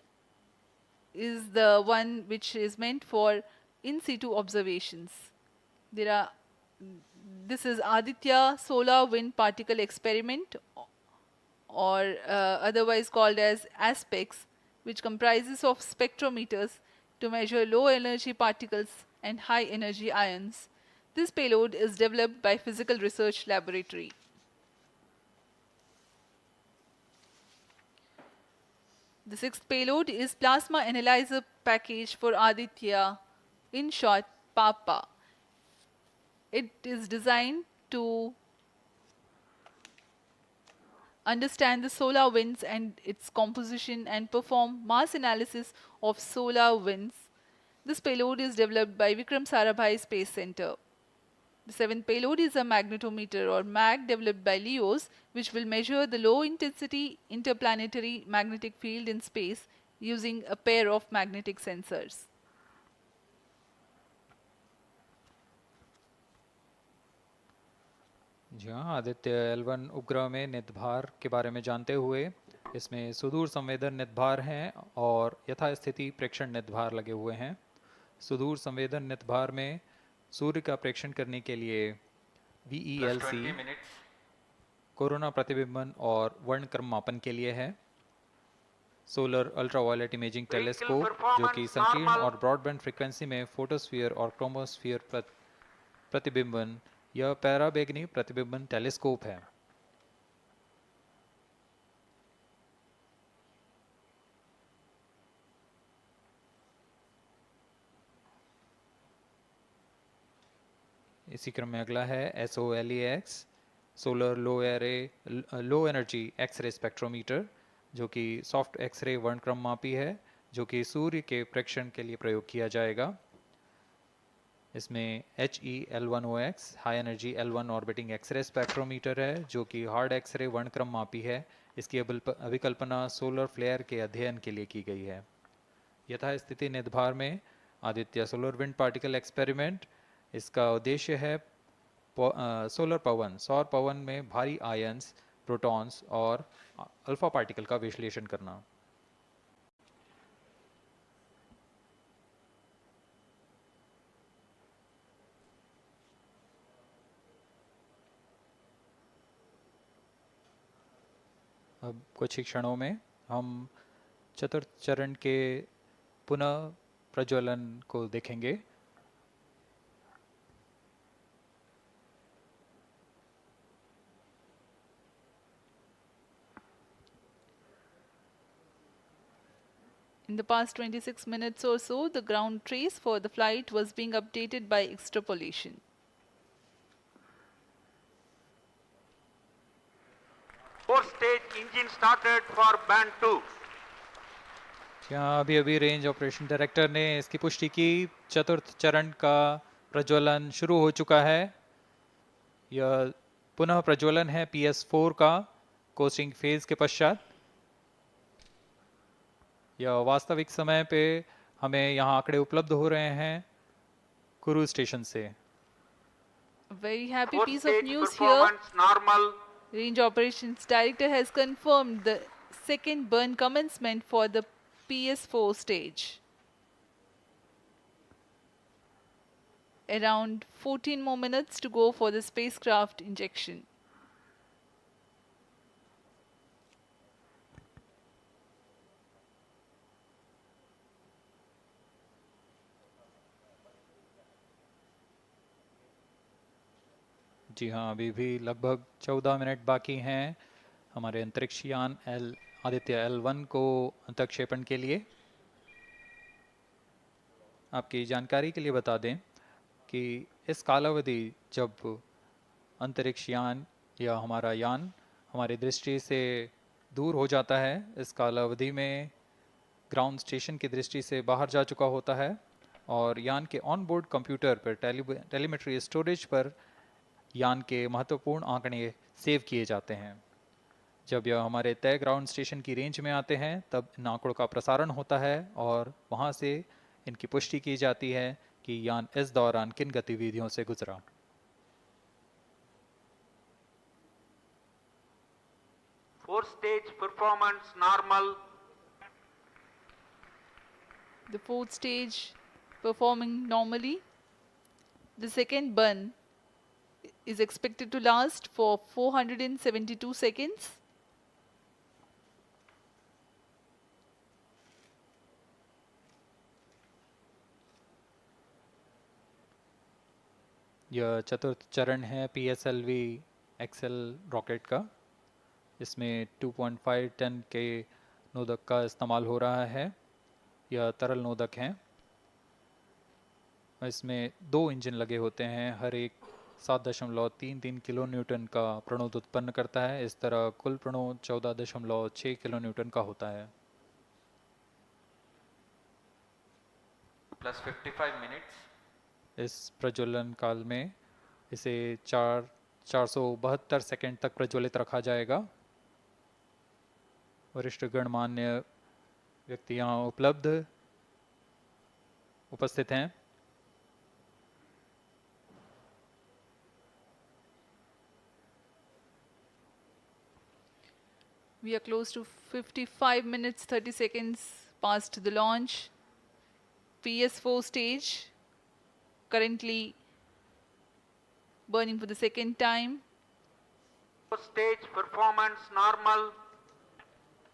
is the one which is meant for in situ observations. This is Aditya Solar Wind Particle Experiment, or otherwise called as ASPEX, which comprises of spectrometers to measure low energy particles and high energy ions. This payload is developed by Physical Research Laboratory. The sixth payload is Plasma Analyzer Package for Aditya, in short PAPA. It is designed to understand the solar winds and its composition and perform mass analysis of solar winds. This payload is developed by Vikram Sarabhai Space Center. The seventh payload is a magnetometer, or MAG, developed by LEOS, which will measure the low intensity interplanetary magnetic field in space using a pair of magnetic sensors. जी हाँ, Aditya L1 उपग्रह में नितभार के बारे में जानते हुए इसमें सुदूर संवेदन नितभार हैं और यथास्थिति प्रेक्षण नितभार लगे हुए हैं। सुदूर संवेदन नितभार में सूर्य का प्रेक्षण करने के लिए VELC कोरोना प्रतिबिंबन और वर्णक्रम मापन के लिए है। सोलर अल्ट्रावायलेट इमेजिंग टेलीस्कोप, जो कि संकीर्ण और ब्रॉडबैंड फ्रीक्वेंसी में फोटोस्फीयर और क्रोमोस्फीयर प्रतिबिंबन, यह पैराबैंगनी प्रतिबिंबन टेलीस्कोप है। इसी क्रम में अगला है SOLEX, solar low energy x ray spectrometer, जो कि सॉफ्ट एक्सरे वर्णक्रम मापी है, जो कि सूर्य के प्रेक्षण के लिए प्रयोग किया जाएगा। इसमें HEL1OX high energy L1 orbiting x ray spectrometer है, जो कि हार्ड एक्सरे वर्णक्रम मापी है। इसकी अभिकल्पना सोलर फ्लेयर के अध्ययन के लिए की गई है। यथास्थिति नितभार में Aditya solar wind particle experiment, इसका उद्देश्य है सोलर पवन, सौर पवन में भारी आयंस, प्रोटॉन्स और अल्फा पार्टिकल का विश्लेषण करना। अब कुछ ही क्षणों में हम चतुर्थ चरण के पुनः प्रज्वलन को देखेंगे। In the past 26 minutes or so, the ground trace for the flight was being updated by extrapolation. Fourth stage engine started for band 2. यहाँ अभी रेंज ऑपरेशन डायरेक्टर ने इसकी पुष्टि की, चतुर्थ चरण का प्रज्वलन शुरू हो चुका है। यह पुनः प्रज्वलन है PS4 का कोस्टिंग फेज के पश्चात। यह वास्तविक समय पे हमें यहाँ आंकड़े उपलब्ध हो रहे हैं क्रूज स्टेशन से। Very happy piece of news here. Normal. Range Operations Director has confirmed the second burn commencement for the PS4 stage. Around 14 more minutes to go for the spacecraft injection. जी हाँ, अभी भी लगभग 14 minute बाकी हैं हमारे अंतरिक्ष यान आदित्य L1 को अंतक्षेपण के लिए। आपकी जानकारी के लिए बता दें कि इस कालावधि जब अंतरिक्ष यान या हमारा यान हमारी दृष्टि से दूर हो जाता है, इस कालावधि में ग्राउंड स्टेशन की दृष्टि से बाहर जा चुका होता है और यान के ऑन बोर्ड कंप्यूटर पर टेलीमेट्री स्टोरेज पर यान के महत्वपूर्ण आंकड़े सेव किए जाते हैं। जब यह हमारे तय ग्राउंड स्टेशन की रेंज में आते हैं तब इन आंकड़ों का प्रसारण होता है और वहां से इनकी पुष्टि की जाती है कि यान इस दौरान किन गतिविधियों से गुजरा। Fourth stage performance normal. The fourth stage performing normally. The second burn is expected to last for 472 seconds. यह चतुर्थ चरण है PSLV एक्सेल रॉकेट का। इसमें 2.5 टन के नोदक का इस्तेमाल हो रहा है। यह तरल नोदक हैं। इसमें 2 इंजन लगे होते हैं, हर एक 7.33 किलो न्यूटन का प्रणोद उत्पन्न करता है। इस तरह कुल प्रणोद 14.6 किलो न्यूटन का होता है। Plus 55 minutes. इस प्रज्वलन काल में इसे 472 सेकंड तक प्रज्वलित रखा जाएगा। वरिष्ठ गणमान्य व्यक्ति यहाँ उपस्थित हैं। We are close to 55 minutes 30 seconds past the launch. PS4 stage currently burning for the second time. Fourth stage performance normal.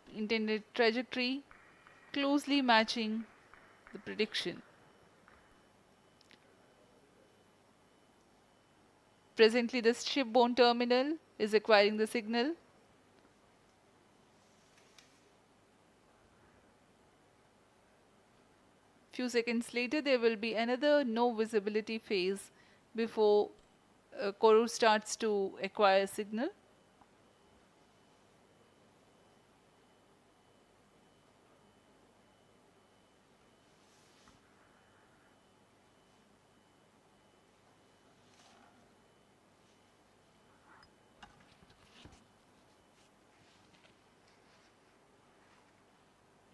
Intended trajectory closely matching the prediction. Presently, the shipborne terminal is acquiring the signal. Few seconds later, there will be another no visibility phase before Koru starts to acquire signal.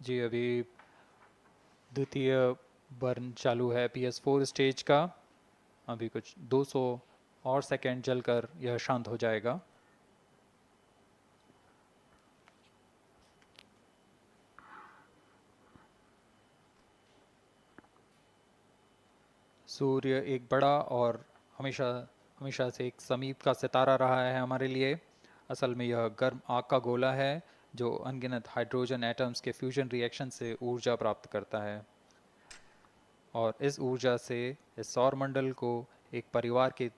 जी, अभी द्वितीय burn चालू है PS4 stage का। अभी कुछ 200 और second जलकर यह शांत हो जाएगा। सूर्य एक बड़ा और हमेशा हमेशा से एक समीप का सितारा रहा है हमारे लिए। असल में यह गर्म आग का गोला है जो अनगिनत हाइड्रोजन एटम्स के फ्यूजन रिएक्शन से ऊर्जा प्राप्त करता है, और इस ऊर्जा से इस सौर मंडल को एक परिवार की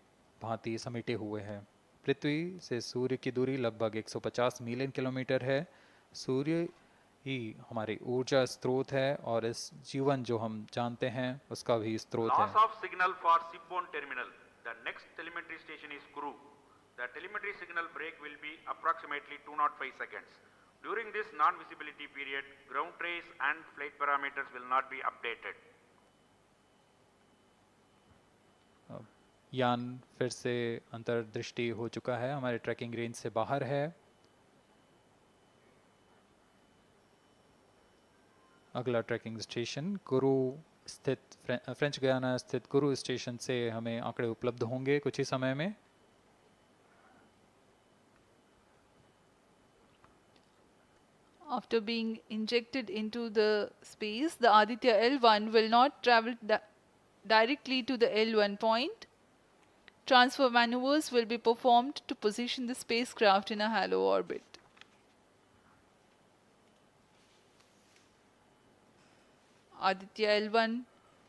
भांति समेटे हुए है। पृथ्वी से सूर्य की दूरी लगभग 150 मिलियन किलोमीटर है। सूर्य ही हमारी ऊर्जा स्रोत है और इस जीवन जो हम जानते हैं उसका भी स्रोत है। Loss of signal for shipborne terminal. The next telemetry station is Kuru. The telemetry signal break will be approximately 205 seconds. During this non-visibility period, ground trace and flight parameters will not be updated. यान फिर से अंतर्दृष्टि हो चुका है, हमारे trekking range से बाहर है। अगला ट्रैकिंग स्टेशन कुरु स्थित फ्रेंच गयाना स्थित कुरु स्टेशन से हमें आंकड़े उपलब्ध होंगे कुछ ही समय में। After being injected into the space, the Aditya L1 will not travel directly to the L1 point. Transfer maneuvers will be performed to position the spacecraft in a halo orbit. Aditya L1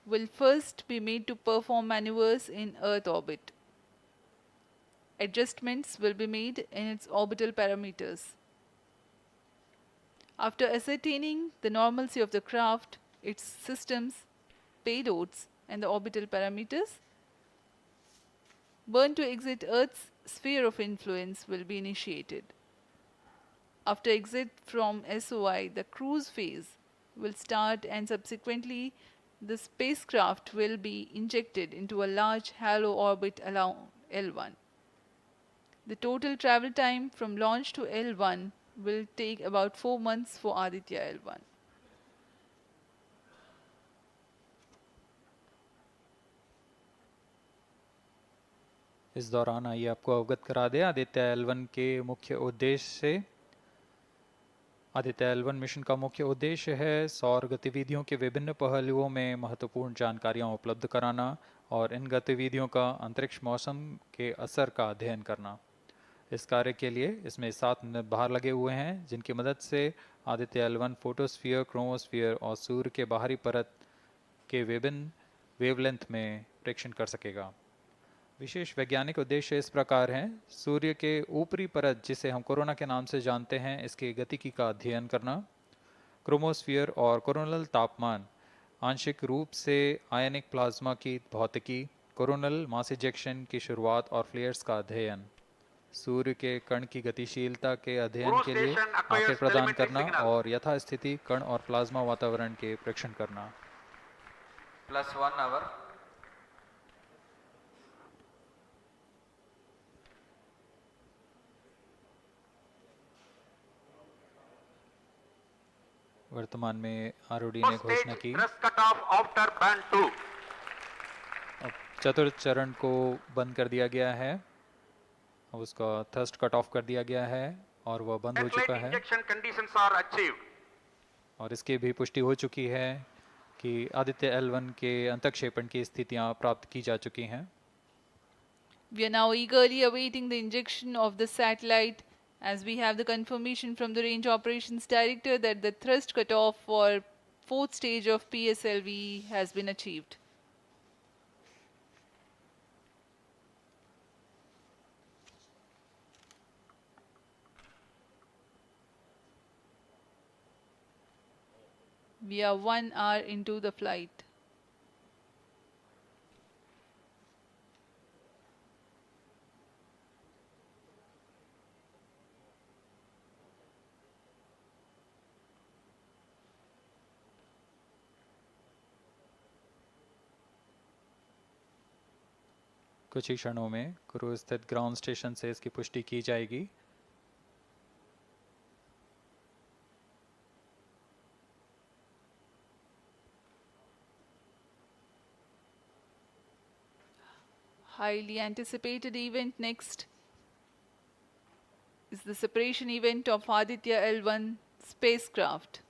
will first be made to perform maneuvers in Earth orbit. Adjustments will be made in its orbital parameters. After ascertaining the normalcy of the craft, its systems, payloads, and the orbital parameters, burn to exit Earth's sphere of influence will be initiated. After exit from SOI, the cruise phase will start, and subsequently the spacecraft will be injected into a large halo orbit along L1. The total travel time from launch to L1 will take about 4 months for Aditya L1. इस दौरान आइए आपको अवगत करा दें Aditya L1 के मुख्य उद्देश्य से। आदित्य L1 मिशन का मुख्य उद्देश्य है सौर गतिविधियों के विभिन्न पहलुओं में महत्वपूर्ण जानकारियां उपलब्ध कराना और इन गतिविधियों का अंतरिक्ष मौसम के असर का अध्ययन करना। इस कार्य के लिए इसमें 7 निर्धार लगे हुए हैं जिनकी मदद से आदित्य L1 फोटोस्फीयर, क्रोमोस्फीयर और सूर्य के बाहरी परत के विभिन्न वेवलेंथ में प्रेक्षण कर सकेगा। विशेष वैज्ञानिक उद्देश्य इस प्रकार हैं: सूर्य के ऊपरी परत जिसे हम कोरोना के नाम से जानते हैं, इसके गतिकी का अध्ययन करना। क्रोमोस्फीयर और कोरोनल तापमान, आंशिक रूप से आयनिक प्लाज्मा की भौतिकी, कोरोनल मास इजेक्शन की शुरुआत और फ्लेयर्स का अध्ययन। सूर्य के कण की गतिशीलता के अध्ययन के लिए आंकड़े प्रदान करना और यथास्थिति कण और प्लाज्मा वातावरण के प्रेक्षण करना। +1 hour. वर्तमान में आरओडी ने घोषणा की अब चतुर्थ चरण को बंद कर दिया गया है। अब उसका थ्रस्ट कट ऑफ कर दिया गया है और वह बंद हो चुका है और इसकी भी पुष्टि हो चुकी है कि आदित्य L1 के अंतक्षेपण की स्थितियां प्राप्त की जा चुकी हैं। We are now eagerly awaiting the injection of the satellite, as we have the confirmation from the Range Operations Director that the thrust cutoff for 4th stage of PSLV has been achieved. We are 1 hour into the flight. कुछ ही क्षणों में कुरु स्थित ground station से इसकी पुष्टि की जाएगी। Highly anticipated event next is the separation event of Aditya L1 spacecraft.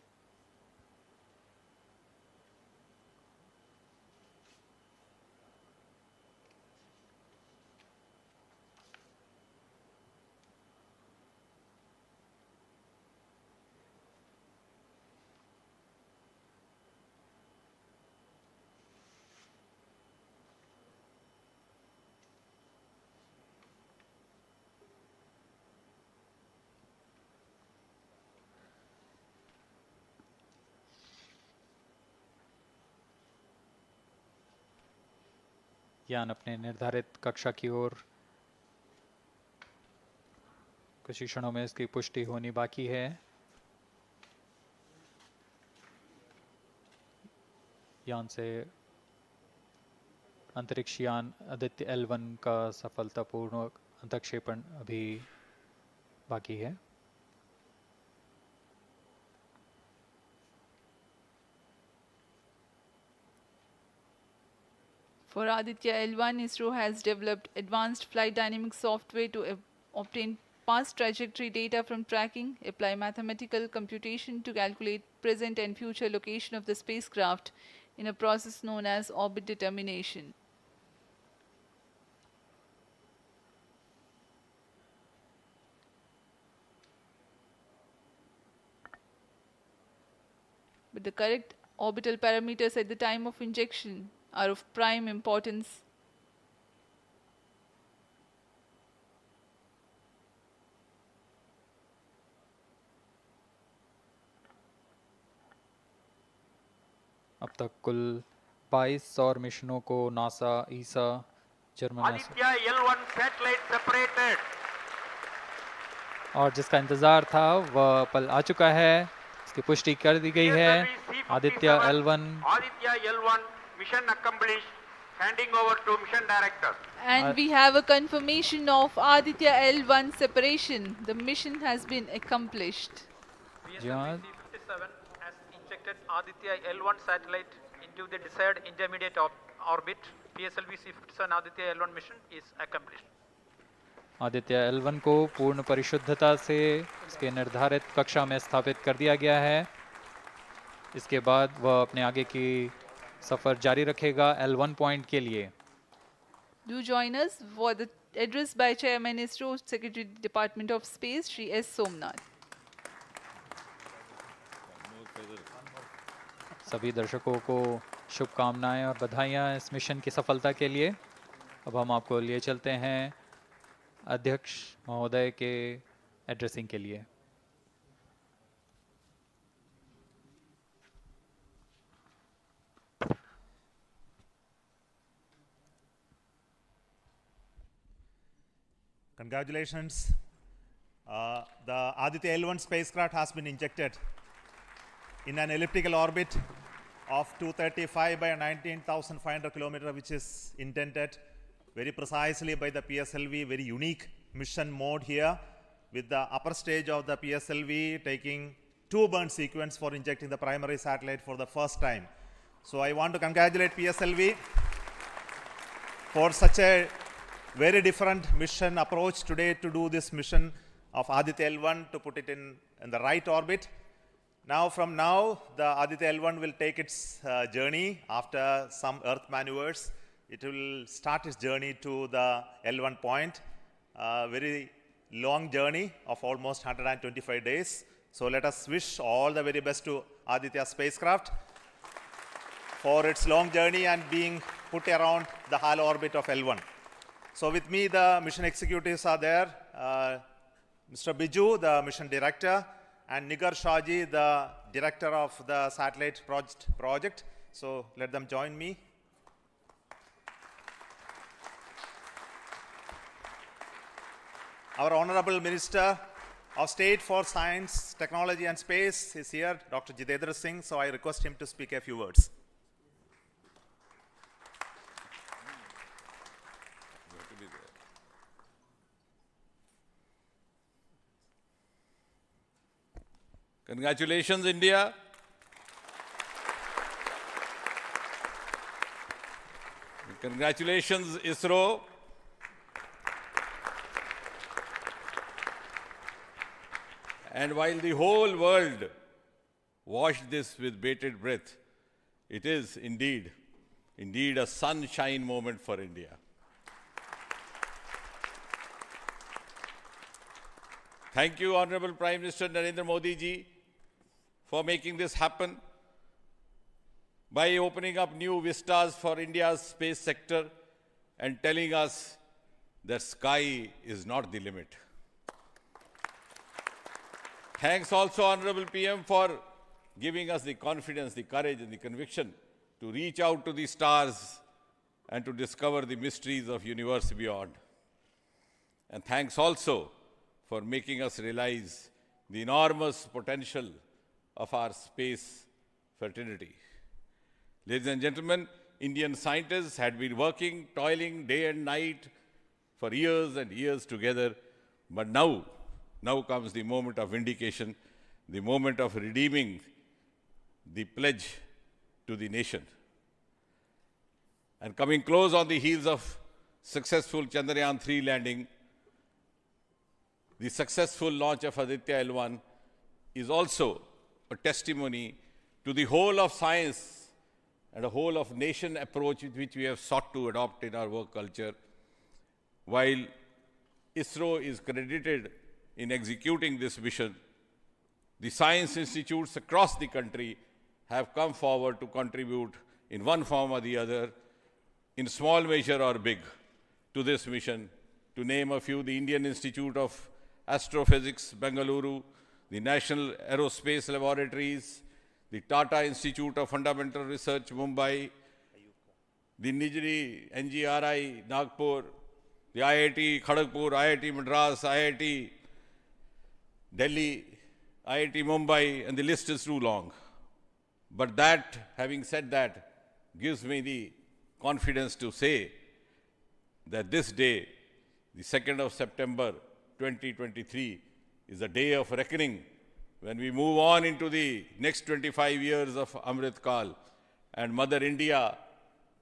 यान अपने निर्धारित कक्षा की ओर कुछ ही क्षणों में इसकी पुष्टि होनी बाकी है। यान से अंतरिक्ष यान आदित्य L1 का सफलतापूर्ण अंतक्षेपण अभी बाकी है। For Aditya L1, ISRO has developed advanced flight dynamic software to obtain past trajectory data from tracking, apply mathematical computation to calculate present and future location of the spacecraft in a process known as orbit determination. But the correct orbital parameters at the time of injection are of prime importance. अब तक कुल 22 सौर मिशनों को NASA, ईसा, German Aditya L1 satellite separated. और जिसका इंतजार था वह पल आ चुका है। इसकी पुष्टि कर दी गई है। Aditya L1 mission accomplished. Handing over to mission director. And we have a confirmation of Aditya L1 separation. The mission has been accomplished. PSLV C57 has injected Aditya L1 satellite into the desired intermediate orbit. PSLV C57 Aditya L1 mission is accomplished. Aditya L1 को पूर्ण परिशुद्धता से इसके निर्धारित कक्षा में स्थापित कर दिया गया है। इसके बाद वह अपने आगे की सफर जारी रखेगा L1 पॉइंट के लिए। Do join us for the address by Chairman ISRO Secretary Department of Space Shri S. Somnath. सभी दर्शकों को शुभकामनाएं और बधाइयां इस मिशन की सफलता के लिए। अब हम आपको लिए चलते हैं अध्यक्ष महोदय के एड्रेसिंग के लिए। Congratulations. The Aditya L1 spacecraft has been injected in an elliptical orbit of 235 by 19,500 kilometers, which is intended very precisely by the PSLV, very unique mission mode here, with the upper stage of the PSLV taking 2 burn sequence for injecting the primary satellite for the first time. So I want to congratulate PSLV for such a very different mission approach today to do this mission of Aditya L1 to put it in the right orbit. Now, from now, the Aditya L1 will take its journey after some Earth maneuvers. It will start its journey to the L1 point, a very long journey of almost 125 days. So let us wish all the very best to Aditya spacecraft for its long journey and being put around the halo orbit of L1. So with me, the mission executives are there. Mr. Biju, the mission director, and Nigar Shahji, the director of the satellite project. So let them join me. Our Honorable Minister of State for Science, Technology and Space is here, Dr. Jitendra Singh. So I request him to speak a few words. Congratulations, India. Congratulations, ISRO, And while the whole world watched this with bated breath, it is indeed a sunshine moment for India. Thank you, Honorable Prime Minister Narendra Modi ji, for making this happen by opening up new vistas for India's space sector and telling us that sky is not the limit. Thanks also, Honorable PM, for giving us the confidence, the courage and the conviction to reach out to the stars and to discover the mysteries of universe beyond. And thanks also for making us realize the enormous potential of our space fraternity. Ladies and gentlemen, Indian scientists had been working, toiling day and night for years and years together, but now comes the moment of vindication, the moment of redeeming the pledge to the nation. And coming close on the heels of successful Chandrayaan-3 landing, the successful launch of Aditya L1 is also a testimony to the whole of science and a whole of nation approach which we have sought to adopt in our work culture. While ISRO is credited in executing this mission, the science institutes across the country have come forward to contribute in one form or the other, in small measure or big, to this mission. To name a few, the Indian Institute of Astrophysics, Bengaluru, the National Aerospace Laboratories, the Tata Institute of Fundamental Research, Mumbai, the Nijri NGRI, Nagpur, the IIT Kharagpur, IIT Madras, IIT Delhi, IIT Mumbai, and the list is too long. But that, having said that, gives me the confidence to say that this day, the 2nd of September 2023, is a day of reckoning when we move on into the next 25 years of Amrit Kal, and Mother India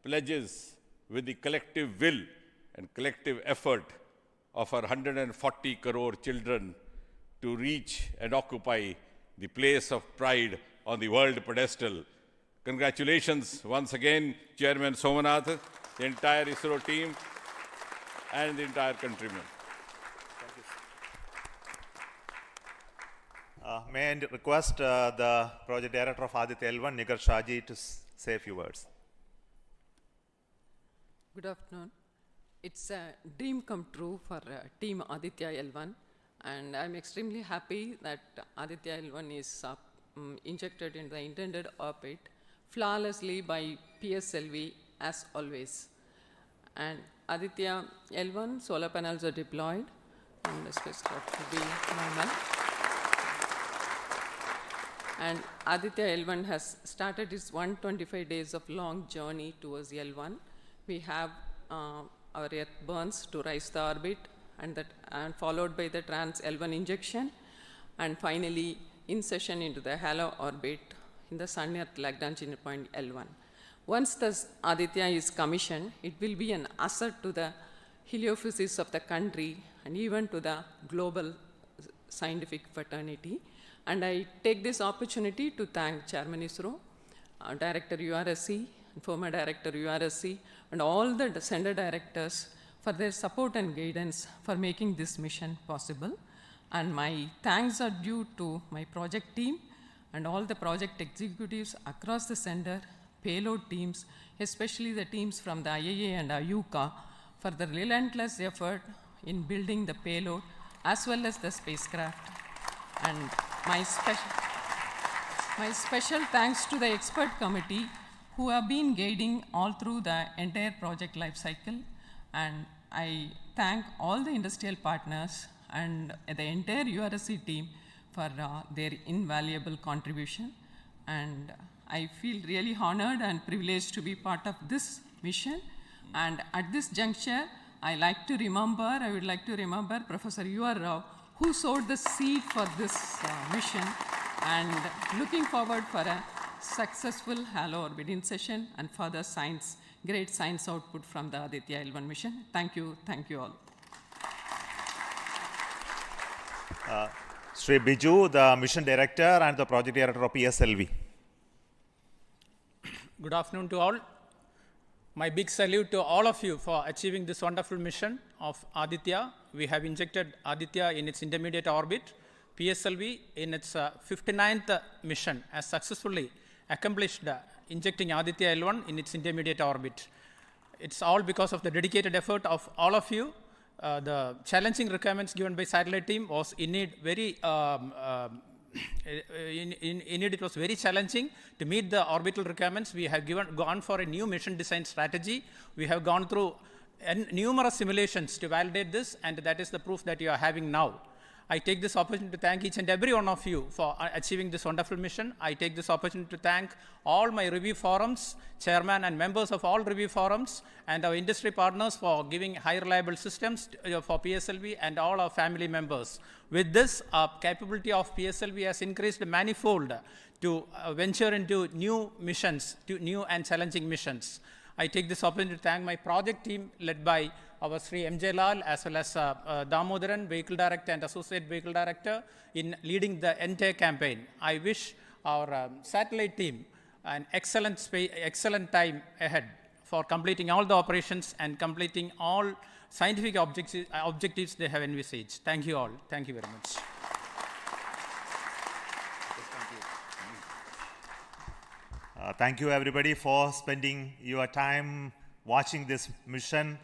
pledges with the collective will and collective effort of her 140 crore children to reach and occupy the place of pride on the world pedestal. Congratulations once again, Chairman Somanath, the entire ISRO team, and the entire countrymen. Thank you. May I request the Project Director of Aditya L1, Nigar Shaji, to say a few words. Good afternoon. It's a dream come true for Team Aditya L1, and I'm extremely happy that Aditya L1 is injected in the intended orbit flawlessly by PSLV as always. And Aditya L1 solar panels are deployed and the spacecraft will be normal. And Aditya L1 has started its 125 days of long journey towards L1. We have our Earth burns to rise the orbit, and followed by the trans L1 injection, and finally insertion into the halo orbit in the Sun-Earth Lagrange point L1. Once this Aditya is commissioned, it will be an asset to the heliophysics of the country and even to the global scientific fraternity. And I take this opportunity to thank Chairman ISRO, Director URSC, former Director URSC, and all the Center Directors for their support and guidance for making this mission possible. And my thanks are due to my project team and all the project executives across the center, payload teams, especially the teams from the IAA and IUCA, for the relentless effort in building the payload as well as the spacecraft. And my special thanks to the expert committee who have been guiding all through the entire project life cycle. And I thank all the industrial partners and the entire URSC team for their invaluable contribution. And I feel really honored and privileged to be part of this mission. And at this juncture, I would like to remember Professor U.R. Rao, who sowed the seed for this mission, and looking forward for a successful halo orbit insertion and further great science output from the Aditya L1 mission. Thank you all. Sri Biju, the Mission Director and the Project Director of PSLV. Good afternoon to all. My big salute to all of you for achieving this wonderful mission of Aditya. We have injected Aditya in its intermediate orbit. PSLV in its 59th mission has successfully accomplished injecting Aditya L1 in its intermediate orbit. It's all because of the dedicated effort of all of you. The challenging requirements given by satellite team was indeed very it was very challenging to meet the orbital requirements. We have gone for a new mission design strategy. We have gone through numerous simulations to validate this, and that is the proof that you are having now. I take this opportunity to thank each and every one of you for achieving this wonderful mission. I take this opportunity to thank all my review forums, chairman and members of all review forums, and our industry partners for giving high reliable systems for PSLV, and all our family members. With this, our capability of PSLV has increased manifold to venture into new missions, to new and challenging missions. I take this opportunity to thank my project team led by our Sri MJ Lal, as well as Damodaran, Vehicle Director and Associate Vehicle Director, in leading the entire campaign. I wish our satellite team an excellent time ahead for completing all the operations and completing all scientific objectives they have envisaged. Thank you all. Thank you very much. Thank you everybody for spending your time watching this mission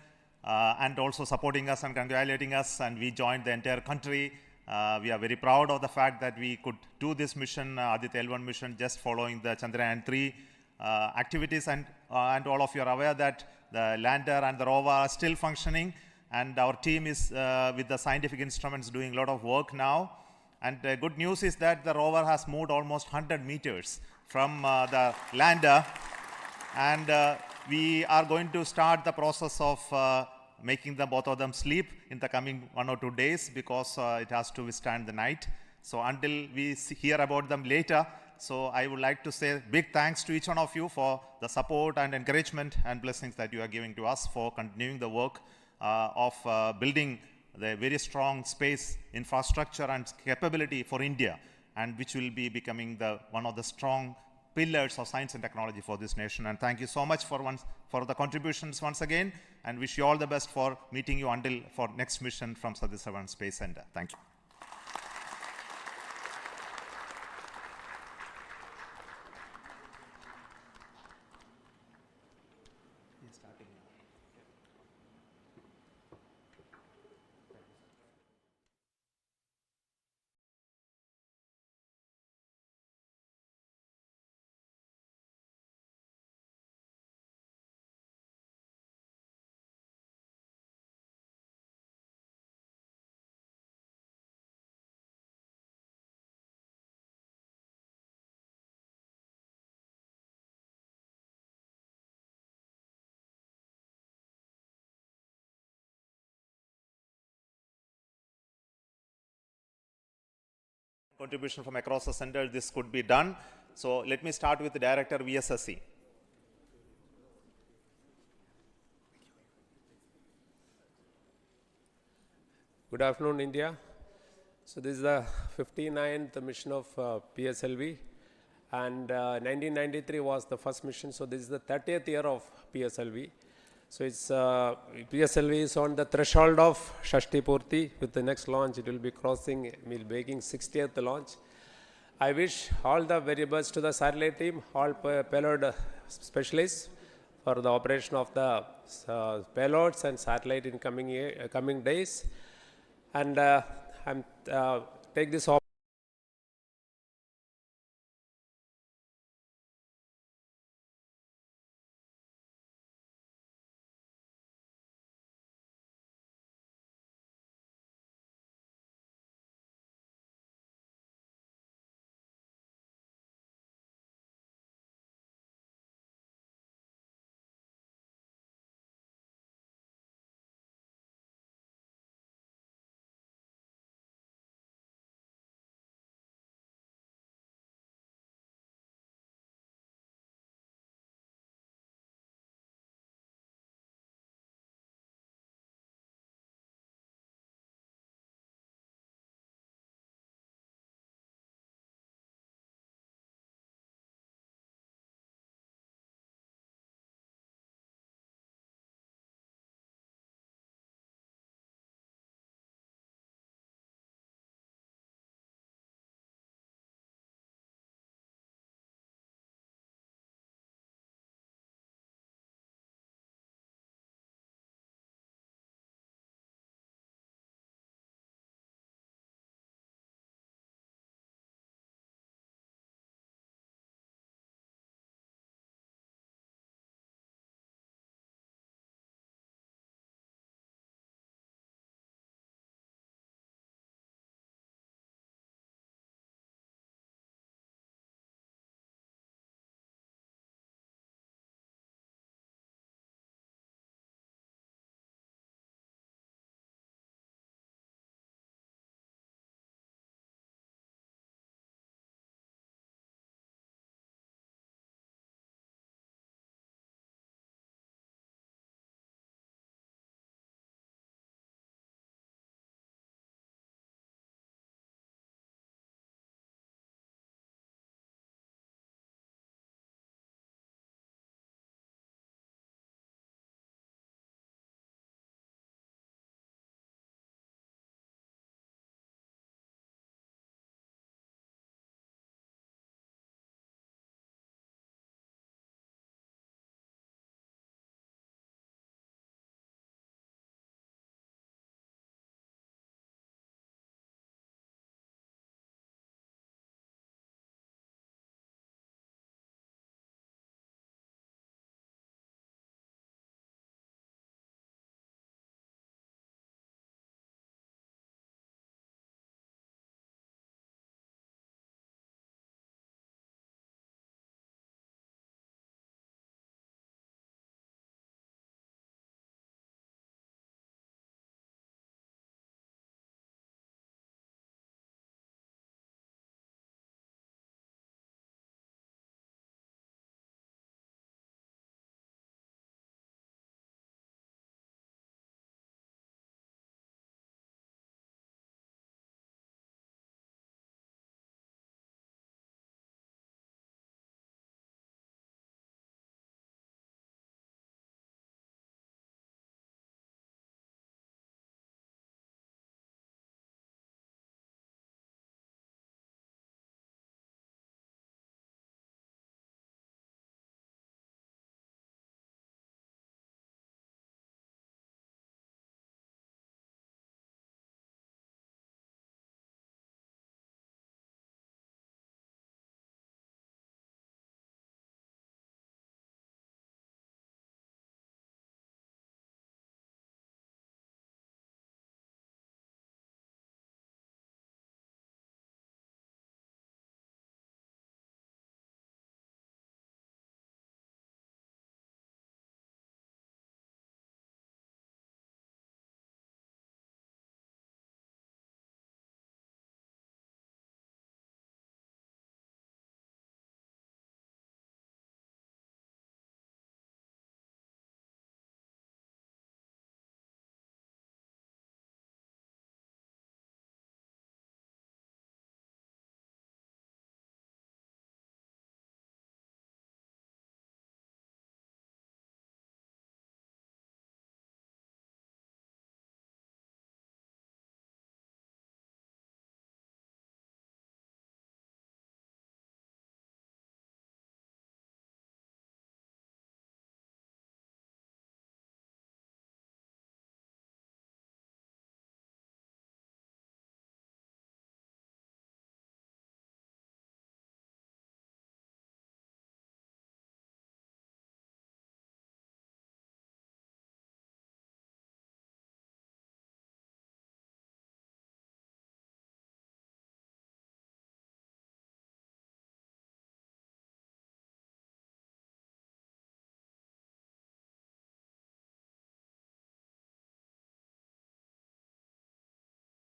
and also supporting us and congratulating us, and we joined the entire country. We are very proud of the fact that we could do this mission, Aditya L1 mission, just following the Chandrayaan 3 activities, and all of you are aware that the lander and the rover are still functioning, and our team is with the scientific instruments doing a lot of work now. And the good news is that the rover has moved almost 100 meters from the lander, and we are going to start the process of making both of them sleep in the coming 1 or 2 days, because it has to withstand the night. So until we hear about them later, so I would like to say big thanks to each one of you for the support and encouragement and blessings that you are giving to us for continuing the work of building the very strong space infrastructure and capability for India, and which will be becoming one of the strong pillars of science and technology for this nation. And thank you so much for the contributions once again, and wish you all the best for meeting you until for next mission from Satish Dhawan Space Center. Thank you. Contribution from across the center, this could be done. So let me start with the Director VSSC. Good afternoon, India. So this is the 59th mission of PSLV, and 1993 was the first mission. So this is the 30th year of PSLV. So it's PSLV is on the threshold of Shashti Purti. With the next launch, it will be making 60th launch. I wish all the very best to the satellite team, all payload specialists for the operation of the payloads and satellite in coming days. And I'm take this opportunity